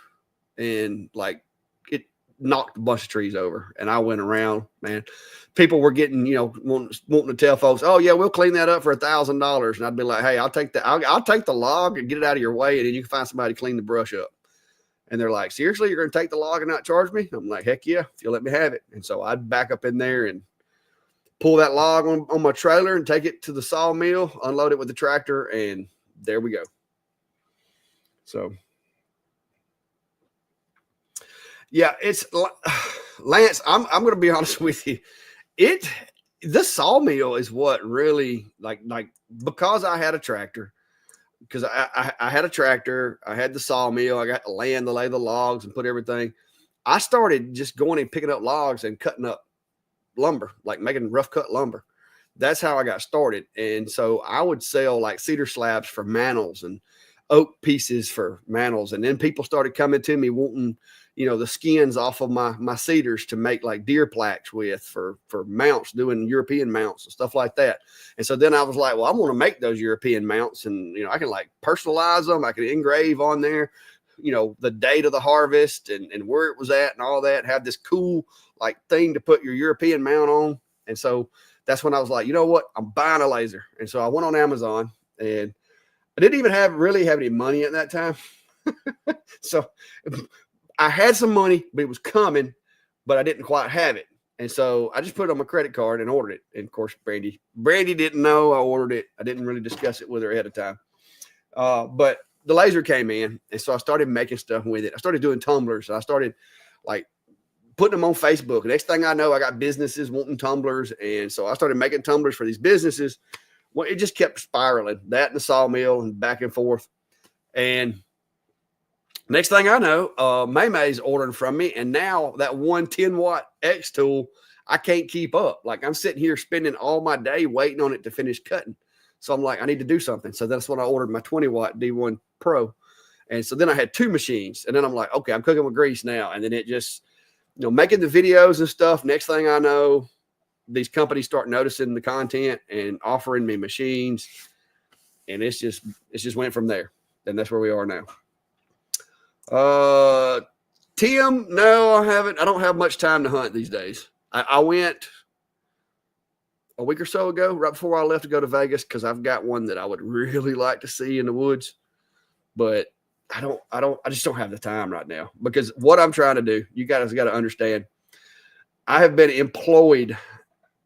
[SPEAKER 1] and like it knocked a bunch of trees over. And I went around, man, people were getting, wanting to tell folks, oh yeah, we'll clean that up for $1,000. And I'd be like, hey, I'll take the log and get it out of your way. And then you can find somebody to clean the brush up. And they're like, seriously, you're going to take the log and not charge me? I'm like, heck yeah, if you let me have it. And so I'd back up in there and pull that log on my trailer and take it to the sawmill, unload it with the tractor, and there we go. So, yeah, it's Lance. I'm going to be honest with you. The sawmill is what really like because I had a tractor. Because I had a tractor, I had the sawmill, I got the land to lay the logs and put everything. I started just going and picking up logs and cutting up lumber, like making rough cut lumber. That's how I got started. And so I would sell like cedar slabs for mantles and oak pieces for mantles. And then people started coming to me wanting, the skins off of my cedars to make like deer plaques with for mounts, doing European mounts and stuff like that. And so then I was like, well, I want to make those European mounts and, I can like personalize them. I can engrave on there. the date of the harvest and where it was at and all that, have this cool like thing to put your European mount on. And so that's when I was like, you know what, I'm buying a laser. And so I went on Amazon, and I didn't even really have any money at that time. So I had some money, but it was coming, but I didn't quite have it. And so I just put it on my credit card and ordered it. And of course, Brandy didn't know I ordered it. I didn't really discuss it with her ahead of time. But the laser came in, and so I started making stuff with it. I started doing tumblers. I started like putting them on Facebook. The next thing I know, I got businesses wanting tumblers. And so I started making tumblers for these businesses. Well, it just kept spiraling, that and the sawmill and back and forth. And next thing I know, May's ordering from me. And now that 110-watt X tool, I can't keep up. Like, I'm sitting here spending all my day waiting on it to finish cutting. So I'm like, I need to do something. So that's when I ordered my 20-watt D1 Pro. And so then I had two machines. And then I'm like, okay, I'm cooking with grease now. And then it just, making the videos and stuff. Next thing I know, these companies start noticing the content and offering me machines. And it's just went from there. And that's where we are now. Tim, no, I haven't. I don't have much time to hunt these days. I went a week or so ago, right before I left to go to Vegas, because I've got one that I would really like to see in the woods, but I just don't have the time right now, because what I'm trying to do, you guys got to understand, I have been employed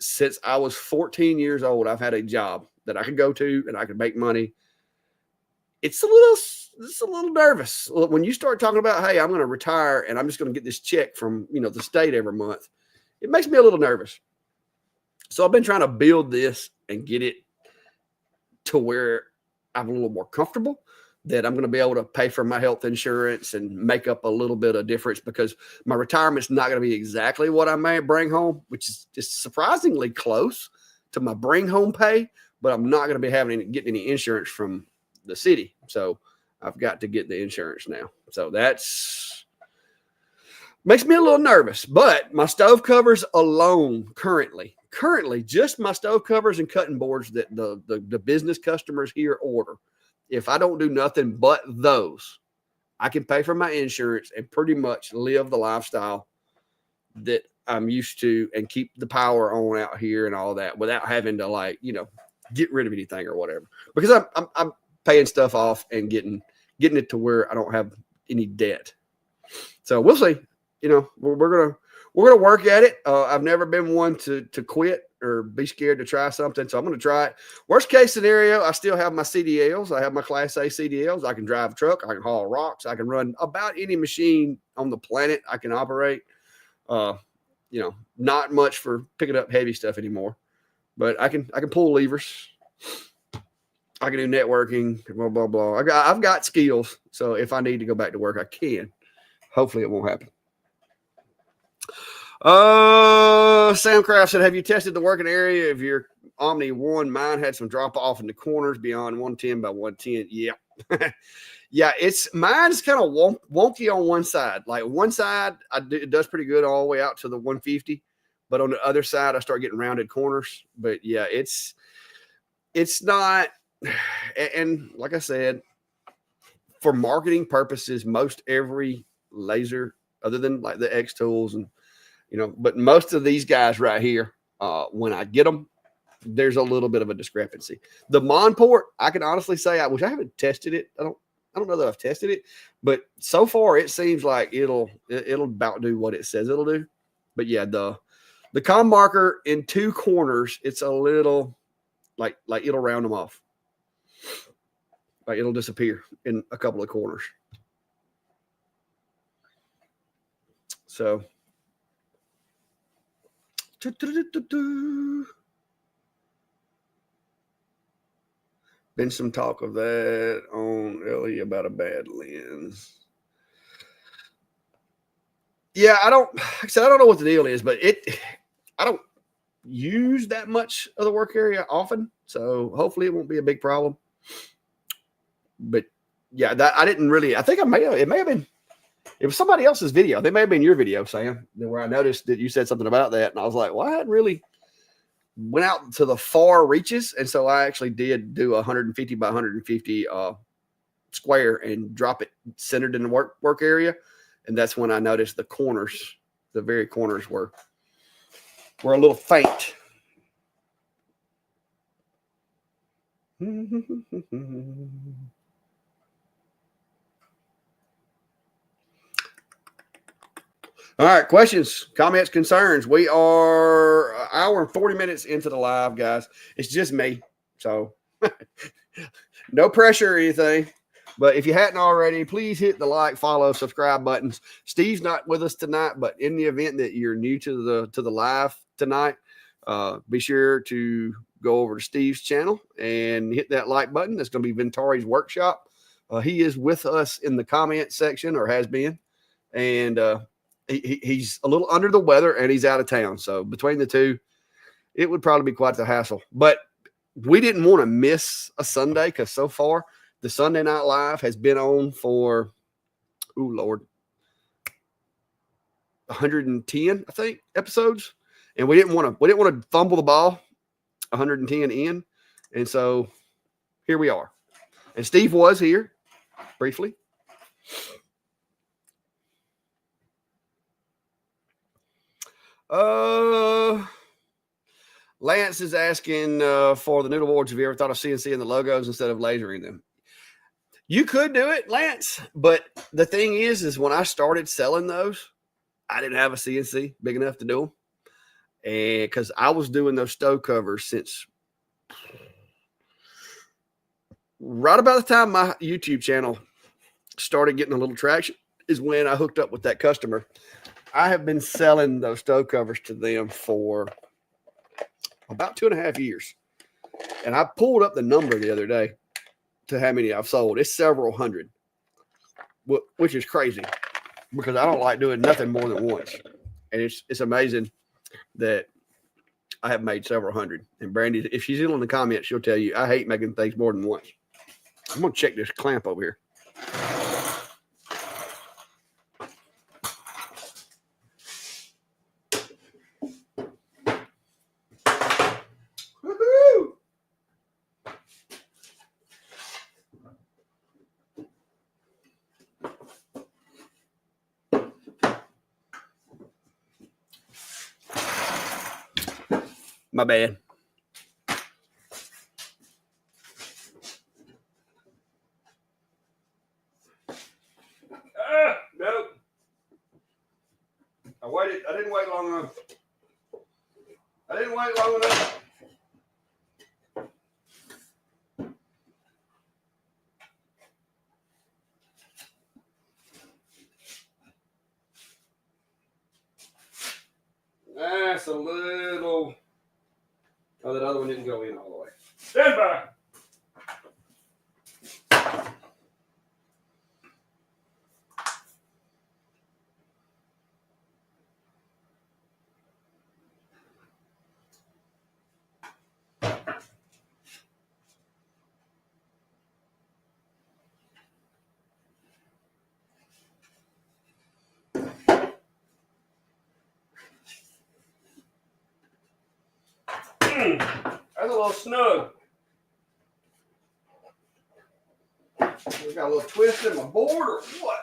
[SPEAKER 1] since I was 14 years old. I've had a job that I could go to and I could make money. It's a little nervous when you start talking about, hey, I'm going to retire and I'm just going to get this check from, the state every month. It makes me a little nervous. So I've been trying to build this and get it to where I'm a little more comfortable, that I'm going to be able to pay for my health insurance and make up a little bit of difference, because my retirement's not going to be exactly what I may bring home, which is just surprisingly close to my bring home pay, but I'm not going to be getting any insurance from the city. So I've got to get the insurance now. So that's makes me a little nervous, but my stove covers alone currently just my stove covers and cutting boards that the business customers here order. If I don't do nothing but those, I can pay for my insurance and pretty much live the lifestyle that I'm used to and keep the power on out here and all that without having to get rid of anything or whatever, because I'm paying stuff off and getting it to where I don't have any debt. So we'll see. We're gonna work at it. I've never been one to quit or be scared to try something, so I'm gonna try it. Worst case scenario, I still have my CDLs. I have my Class A CDLs. I can drive a truck. I can haul rocks. I can run about any machine on the planet I can operate. Not much for picking up heavy stuff anymore, but I can pull levers. I can do networking, blah, blah, blah. I've got skills. So if I need to go back to work, I can. Hopefully it won't happen. Sam Craft said, have you tested the working area of your Omni 1? Mine had some drop off in the corners beyond 110 by 110. Yeah. Yeah, mine's kind of wonky on one side. Like one side, it does pretty good all the way out to the 150. But on the other side, I start getting rounded corners. But yeah, it's not. And like I said, for marketing purposes, most every laser, other than like the X tools and, but most of these guys right here, when I get them, there's a little bit of a discrepancy. The Monport, I can honestly say, I wish I haven't tested it. I don't know that I've tested it, but so far it seems like it'll about do what it says it'll do. But yeah, the com marker in two corners, it's a little like it'll round them off. Like it'll disappear in a couple of corners. So been some talk of that on Ellie about a bad lens. Yeah, I don't know what the deal is, but I don't use that much of the work area often, so hopefully it won't be a big problem. But yeah, that I didn't really. I think it may have been. It was somebody else's video. They may have been your video, Sam, where I noticed that you said something about that, and I was like, well, I hadn't really went out to the far reaches, and so I actually did do 150 by 150 square and drop it centered in the work area. And that's when I noticed the corners, the very corners were a little faint. All right, questions, comments, concerns. We are an hour and 40 minutes into the live, guys. It's just me, so no pressure or anything. But if you hadn't already, please hit the like, follow, subscribe buttons. Steve's not with us tonight, but in the event that you're new to the live tonight, be sure to go over to Steve's channel and hit that like button. That's going to be Ventari's Workshop. He is with us in the comment section, or has been, and he's a little under the weather and he's out of town. So between the two, it would probably be quite the hassle. But we didn't want to miss a Sunday because so far the Sunday Night Live has been on for, oh Lord, 110, I think, episodes, and we didn't want to fumble the ball 110 in, and so here we are. And Steve was here briefly. Lance is asking for the noodle boards. Have you ever thought of CNC in the logos instead of lasering them? You could do it, Lance, but the thing is when I started selling those, I didn't have a CNC big enough to do them, and because I was doing those stove covers since right about the time my YouTube channel started getting a little traction is when I hooked up with that customer. I have been selling those stove covers to them for about 2.5 years. And I pulled up the number the other day to how many I've sold. It's several hundred, which is crazy because I don't like doing nothing more than once. And it's amazing that I have made several hundred. And Brandy, if she's in the comments, she'll tell you I hate making things more than once. I'm going to check this clamp over here. Woo-hoo! My bad. Nope. I didn't wait long enough. That's a little. Oh, that other one didn't go in all the way. Stand by. That's a little snug. We got a little twist in my board or what?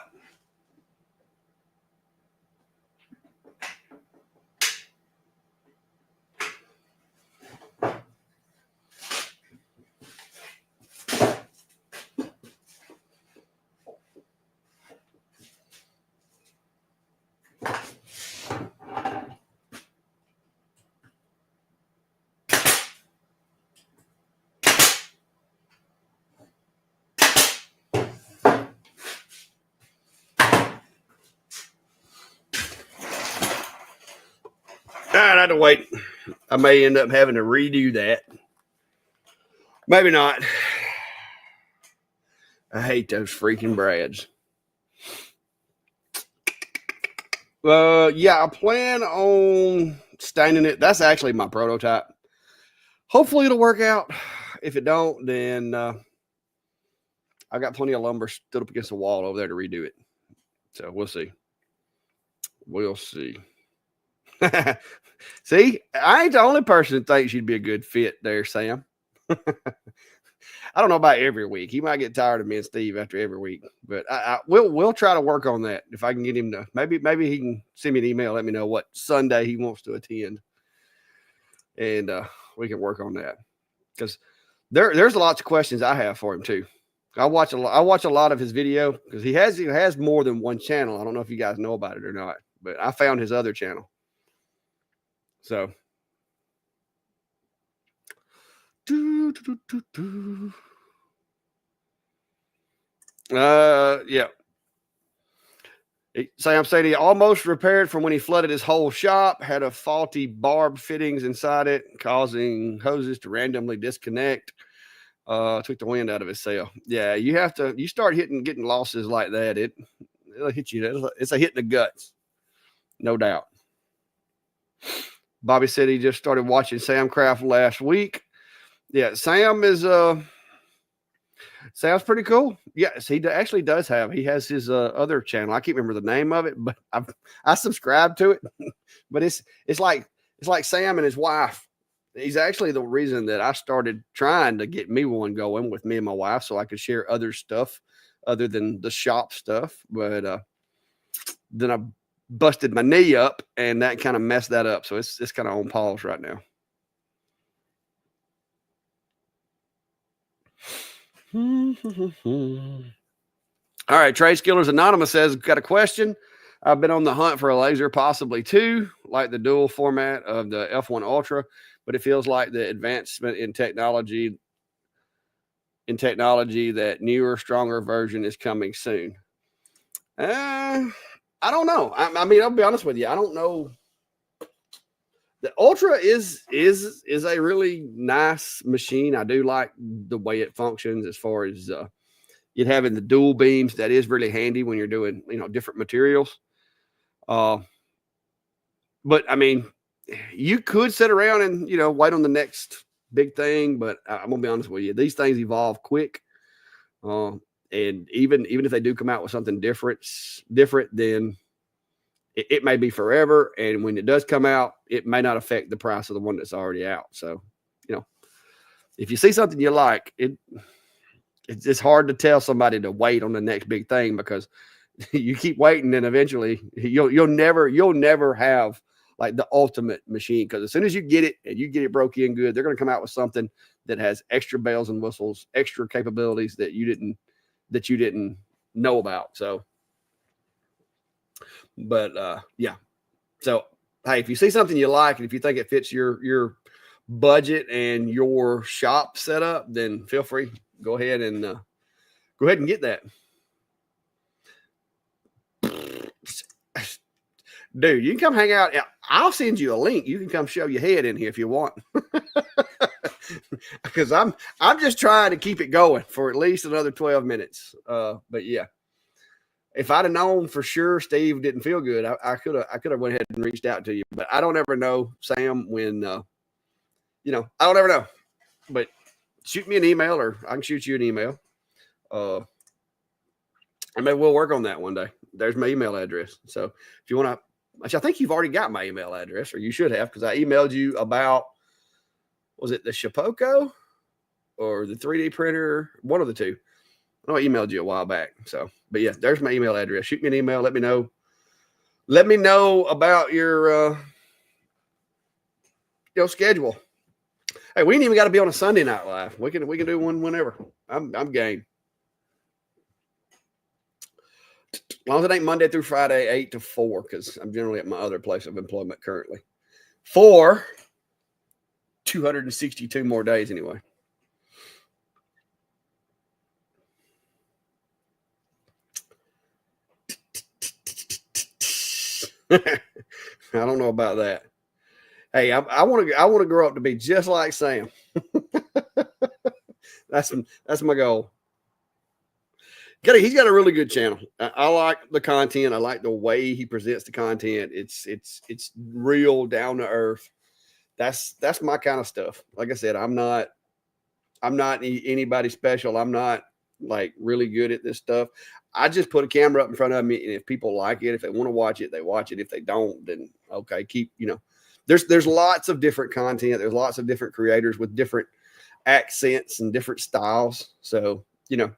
[SPEAKER 1] I had to wait. I may end up having to redo that. Maybe not. I hate those freaking brads. Yeah, I plan on staining it. That's actually my prototype. Hopefully it'll work out. If it don't, then I got plenty of lumber stood up against the wall over there to redo it. So we'll see. We'll see. See, I ain't the only person that thinks you'd be a good fit there, Sam. I don't know about every week. He might get tired of me and Steve after every week, but we'll try to work on that. If I can get him to maybe he can send me an email, let me know what Sunday he wants to attend, and we can work on that because there's lots of questions I have for him too. I watch a lot of his video because he has more than one channel. I don't know if you guys know about it or not, but I found his other channel. So. Yeah. Sam said he almost repaired from when he flooded his whole shop, had a faulty barb fittings inside it, causing hoses to randomly disconnect. Took the wind out of his sail. Yeah, you start getting losses like that, it'll hit you. It's a hit in the guts, no doubt. Bobby said he just started watching Sam Craft last week. Yeah, Sam is sounds pretty cool. Yes, he actually does have. He has his other channel. I can't remember the name of it, but I subscribe to it. But it's like Sam and his wife. He's actually the reason that I started trying to get me one going with me and my wife, so I could share other stuff other than the shop stuff. But then I busted my knee up, and that kind of messed that up. So it's kind of on pause right now. All right, Trade Skillers Anonymous says, got a question. I've been on the hunt for a laser, possibly two, like the dual format of the F1 Ultra, but it feels like the advancement in technology that newer, stronger version is coming soon. I don't know. I mean, I'll be honest with you. I don't know. The Ultra is a really nice machine. I do like the way it functions as far as it having the dual beams. That is really handy when you're doing, different materials. But I mean, you could sit around and, wait on the next big thing, but I'm gonna be honest with you. These things evolve quick. And even if they do come out with something different, then it may be forever. And when it does come out, it may not affect the price of the one that's already out. So, if you see something you like, it's hard to tell somebody to wait on the next big thing because you keep waiting and eventually you'll never have like the ultimate machine. Because as soon as you get it and you get it broke in good, they're going to come out with something that has extra bells and whistles, extra capabilities that you didn't know about. So, but yeah. So, hey, if you see something you like and if you think it fits your budget and your shop setup, then feel free. Go ahead and get that. Dude, you can come hang out. I'll send you a link. You can come show your head in here if you want. Because I'm just trying to keep it going for at least another 12 minutes. But yeah. If I'd have known for sure Steve didn't feel good, I could have went ahead and reached out to you. But I don't ever know, Sam, when I don't ever know. But shoot me an email, or I can shoot you an email. And maybe we'll work on that one day. There's my email address. So if you want to, I think you've already got my email address, or you should have, because I emailed you about, was it the Shapoco or the 3D printer? One of the two. I emailed you a while back. So, but yeah, there's my email address. Shoot me an email. Let me know. Let me know about your schedule. Hey, we ain't even got to be on a Sunday night live. We can do one whenever. I'm game. As long as it ain't Monday through Friday, 8 to 4, because I'm generally at my other place of employment currently. For 262 more days anyway. I don't know about that. Hey, I want to grow up to be just like Sam. That's my goal. He's got a really good channel. I like the content. I like the way he presents the content. It's real, down to earth. That's my kind of stuff. Like I said, I'm not anybody special. I'm not like really good at this stuff. I just put a camera up in front of me, and if people like it, if they want to watch it, they watch it. If they don't, then okay, keep, there's lots of different content. There's lots of different creators with different accents and different styles. So, you know,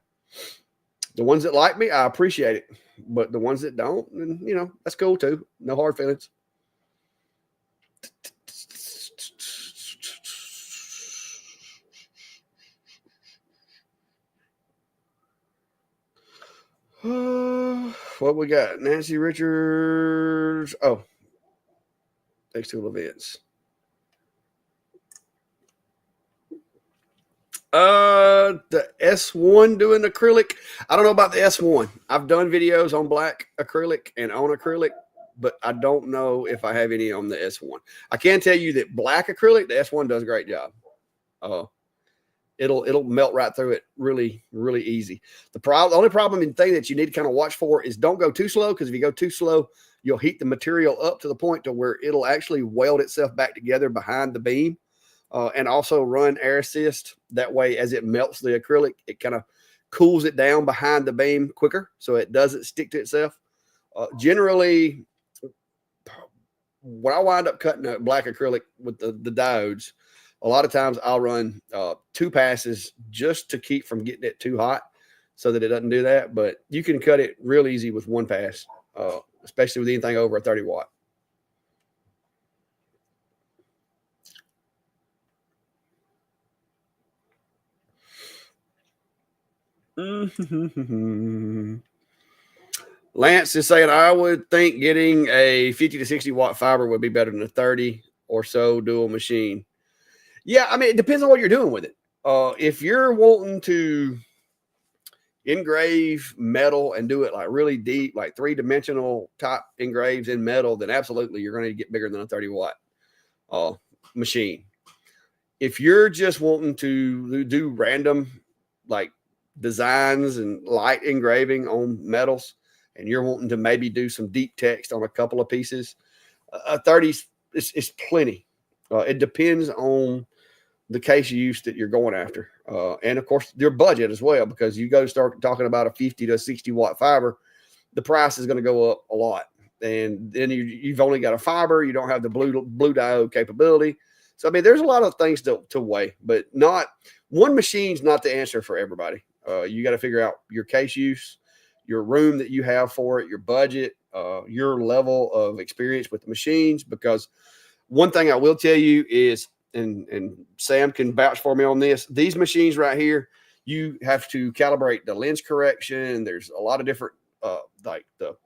[SPEAKER 1] the ones that like me, I appreciate it. But the ones that don't, then, you know, that's cool too. No hard feelings. What we got? Nancy Richards. Oh, X-Tool events. The S1 doing acrylic. I don't know about the S1. I've done videos on black acrylic and on acrylic, but I don't know if I have any on the S1. I can tell you that black acrylic, the S1 does a great job. It'll melt right through it really, really easy. The only problem and thing that you need to kind of watch for is don't go too slow, because if you go too slow, you'll heat the material up to the point to where it'll actually weld itself back together behind the beam. And also run air assist. That way, as it melts the acrylic, it kind of cools it down behind the beam quicker, so it doesn't stick to itself. Generally, when I wind up cutting a black acrylic with the diodes, a lot of times I'll run 2 passes just to keep from getting it too hot, so that it doesn't do that. But you can cut it real easy with 1 pass, especially with anything over a 30 watt. Lance is saying, I would think getting a 50 to 60 watt fiber would be better than a 30 or so dual machine. Yeah, I mean, it depends on what you're doing with it. If you're wanting to engrave metal and do it like really deep, like 3-dimensional type engraves in metal, then absolutely you're going to get bigger than a 30 watt machine. If you're just wanting to do random like designs and light engraving on metals, and you're wanting to maybe do some deep text on a couple of pieces, a 30 is plenty. It depends on the case use that you're going after. And of course your budget as well, because you go start talking about a 50 to 60 watt fiber, the price is going to go up a lot. And then you've only got a fiber, you don't have the blue diode capability. So, I mean, there's a lot of things to weigh, but not one machine's not the answer for everybody. You got to figure out your case use, your room that you have for it, your budget, your level of experience with the machines. Because one thing I will tell you is, and Sam can vouch for me on this, these machines right here, you have to calibrate the lens correction. There's a lot of different, like the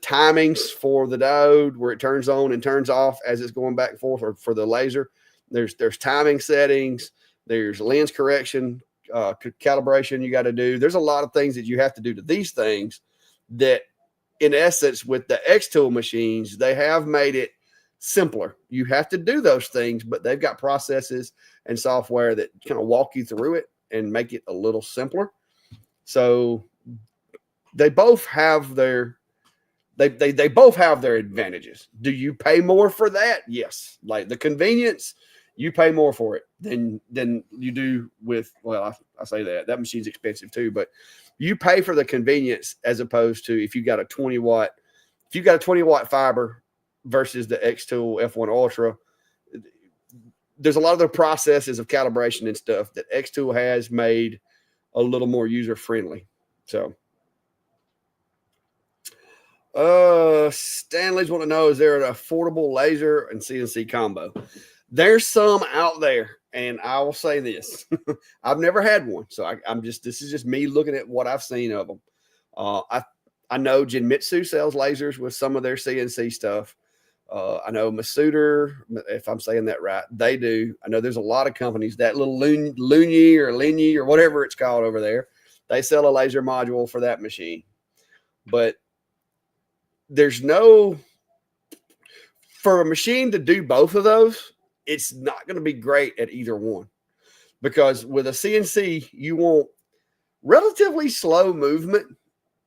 [SPEAKER 1] timings for the diode where it turns on and turns off as it's going back and forth, or for the laser. There's timing settings. There's lens correction, calibration you got to do. There's a lot of things that you have to do to these things that, in essence, with the X-Tool machines, they have made it simpler. You have to do those things, but they've got processes and software that kind of walk you through it and make it a little simpler. So they both have their they both have their advantages. Do you pay more for that? Yes. Like the convenience, you pay more for it than you do with, well, I say that machine's expensive too, but you pay for the convenience as opposed to if you got a 20 watt fiber versus the X-Tool F1 Ultra. There's a lot of the processes of calibration and stuff that X-Tool has made a little more user friendly. So Stanley's want to know, is there an affordable laser and CNC combo? There's some out there, and I will say this. I've never had one, so this is just me looking at what I've seen of them. I know Genmitsu sells lasers with some of their CNC stuff. I know Masuder, if I'm saying that right, they do. I know there's a lot of companies, that little Lunyi or whatever it's called over there, they sell a laser module for that machine. But there's no, for a machine to do both of those, it's not going to be great at either one, because with a CNC, you want relatively slow movement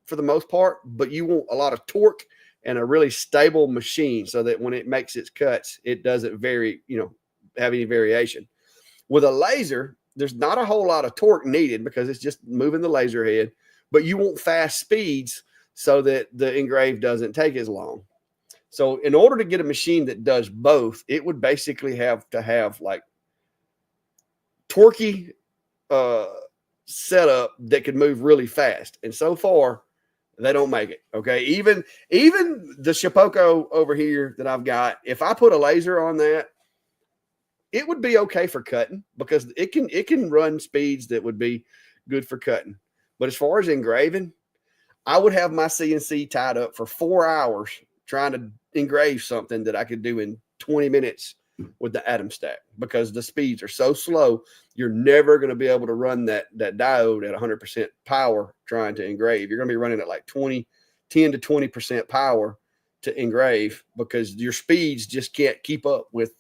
[SPEAKER 1] for the most part, but you want a lot of torque and a really stable machine so that when it makes its cuts, it doesn't have any variation. With a laser, there's not a whole lot of torque needed because it's just moving the laser head, but you want fast speeds so that the engrave doesn't take as long. So in order to get a machine that does both, it would basically have to have like torquey setup that could move really fast. And so far, they don't make it. Okay. Even the Shapeoko over here that I've got, if I put a laser on that, it would be okay for cutting because it can run speeds that would be good for cutting. But as far as engraving, I would have my CNC tied up for 4 hours trying to engrave something that I could do in 20 minutes with the atom stack because the speeds are so slow. You're never going to be able to run that diode at 100% power trying to engrave. You're going to be running at like 10 to 20% power to engrave because your speeds just can't keep up with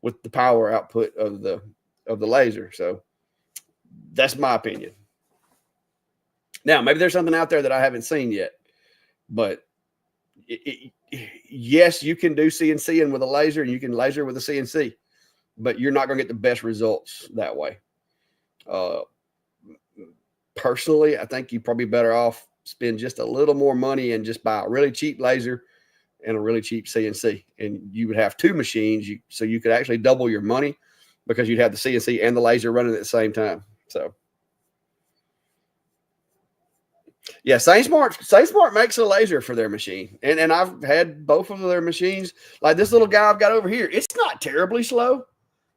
[SPEAKER 1] the power output of the laser. So that's my opinion. Now, maybe there's something out there that I haven't seen yet, but yes, you can do CNCing with a laser and you can laser with a CNC, but you're not going to get the best results that way. Personally, I think you're probably better off spend just a little more money and just buy a really cheap laser and a really cheap CNC. And you would have two machines, so you could actually double your money because you'd have the CNC and the laser running at the same time. So yeah, SainSmart makes a laser for their machine. And I've had both of their machines. Like this little guy I've got over here, it's not terribly slow.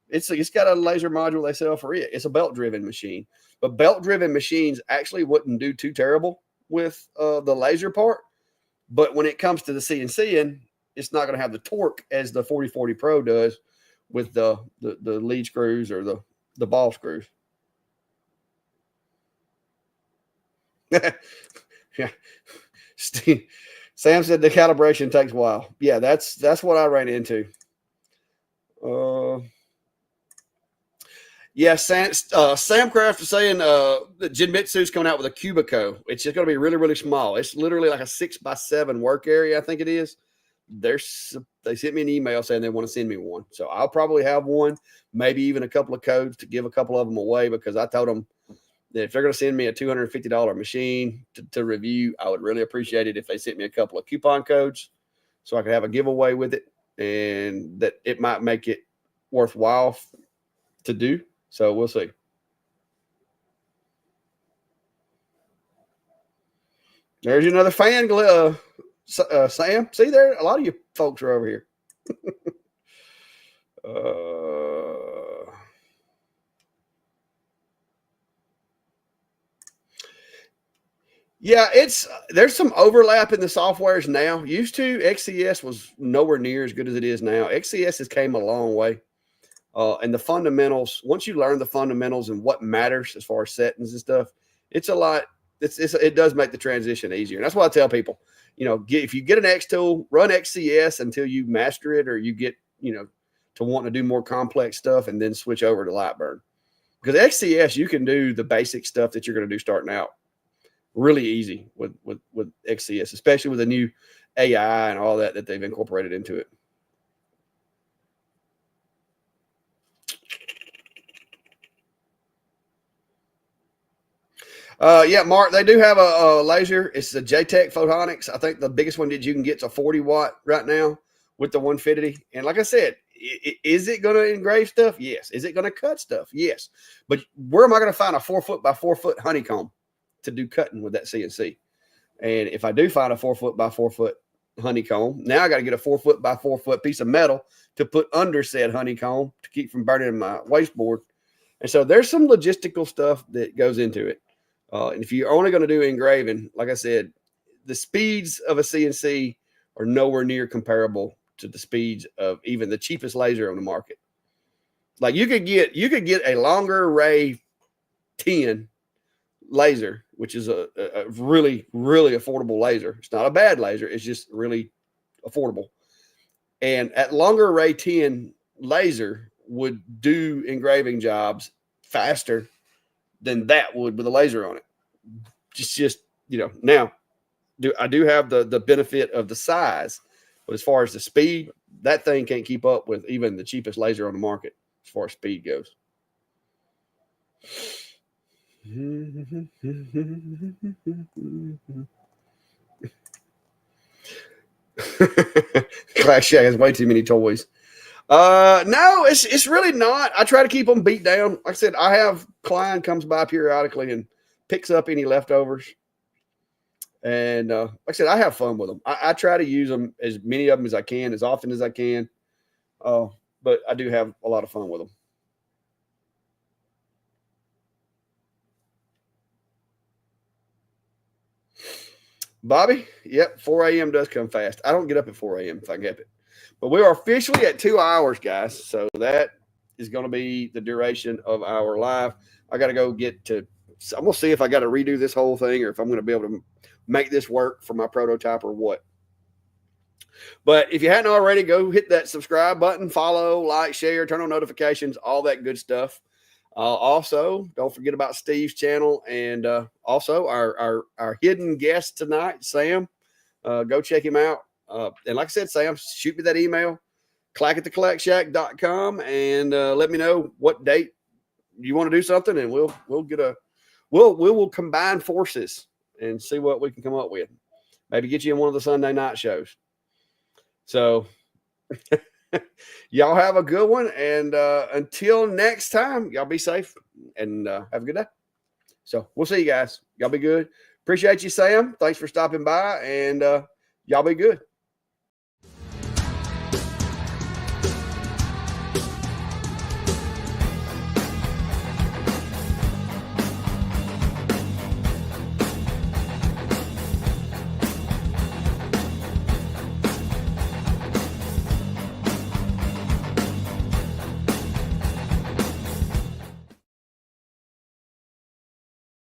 [SPEAKER 1] It's got a laser module they sell for it. It's a belt-driven machine. But belt-driven machines actually wouldn't do too terrible with the laser part. But when it comes to the CNCing, it's not going to have the torque as the 4040 Pro does with the lead screws or the ball screws. Yeah. Sam said the calibration takes a while. Yeah, that's what I ran into. Yeah, Sam Craft is saying that Jinmitsu's coming out with a Cubico. It's just going to be really, really small. It's literally like a 6x7 work area, I think it is. They sent me an email saying they want to send me one. So I'll probably have one, maybe even a couple of codes to give a couple of them away because I told them that if they're going to send me a $250 machine to review, I would really appreciate it if they sent me a couple of coupon codes so I could have a giveaway with it and that it might make it worthwhile to do. So we'll see. There's another fan, Sam. See there? A lot of you folks are over here. Yeah, there's some overlap in the softwares now. Used to, XCS was nowhere near as good as it is now. XCS has came a long way. And the fundamentals, once you learn the fundamentals and what matters as far as settings and stuff, it's a lot. It does make the transition easier. And that's why I tell people, if you get an X tool, run XCS until you master it or you get, to want to do more complex stuff and then switch over to Lightburn. Because XCS, you can do the basic stuff that you're going to do starting out really easy with XCS, especially with the new AI and all that they've incorporated into it. Yeah, Mark, they do have a laser. It's the JTech Photonics. I think the biggest one that you can get is a 40 watt right now with the 150. And like I said, is it going to engrave stuff? Yes. Is it going to cut stuff? Yes. But where am I going to find a 4 foot by 4 foot honeycomb to do cutting with that CNC? And if I do find a 4 foot by 4 foot honeycomb, now I got to get a 4 foot by 4 foot piece of metal to put under said honeycomb to keep from burning my wasteboard. And so there's some logistical stuff that goes into it. And if you're only going to do engraving, like I said, the speeds of a CNC are nowhere near comparable to the speeds of even the cheapest laser on the market. Like you could get a longer array 10 laser, which is a really, really affordable laser. It's not a bad laser. It's just really affordable. And at longer array 10 laser would do engraving jobs faster than that would with a laser on it. Just now I do have the benefit of the size, but as far as the speed, that thing can't keep up with even the cheapest laser on the market as far as speed goes. Clash Shack has way too many toys. No, it's really not. I try to keep them beat down. Like I said, I have Klein comes by periodically and picks up any leftovers. And like I said, I have fun with them. I try to use them, as many of them as I can, as often as I can. But I do have a lot of fun with them. Bobby, yep, 4 a.m. does come fast. I don't get up at 4 a.m. if I get it. But we are officially at 2 hours, guys. So that is going to be the duration of our live. I got to go get to – I'm going to see if I got to redo this whole thing or if I'm going to be able to make this work for my prototype or what. But if you hadn't already, go hit that subscribe button, follow, like, share, turn on notifications, all that good stuff. Also, don't forget about Steve's channel and also our hidden guest tonight, Sam. Go check him out. And like I said, Sam, shoot me that email, clack@thecollectshack.com, and let me know what date you want to do something, and we will combine forces and see what we can come up with. Maybe get you in one of the Sunday night shows. So y'all have a good one. And until next time, y'all be safe and have a good day. So we'll see you guys. Y'all be good. Appreciate you, Sam. Thanks for stopping by. And y'all be good.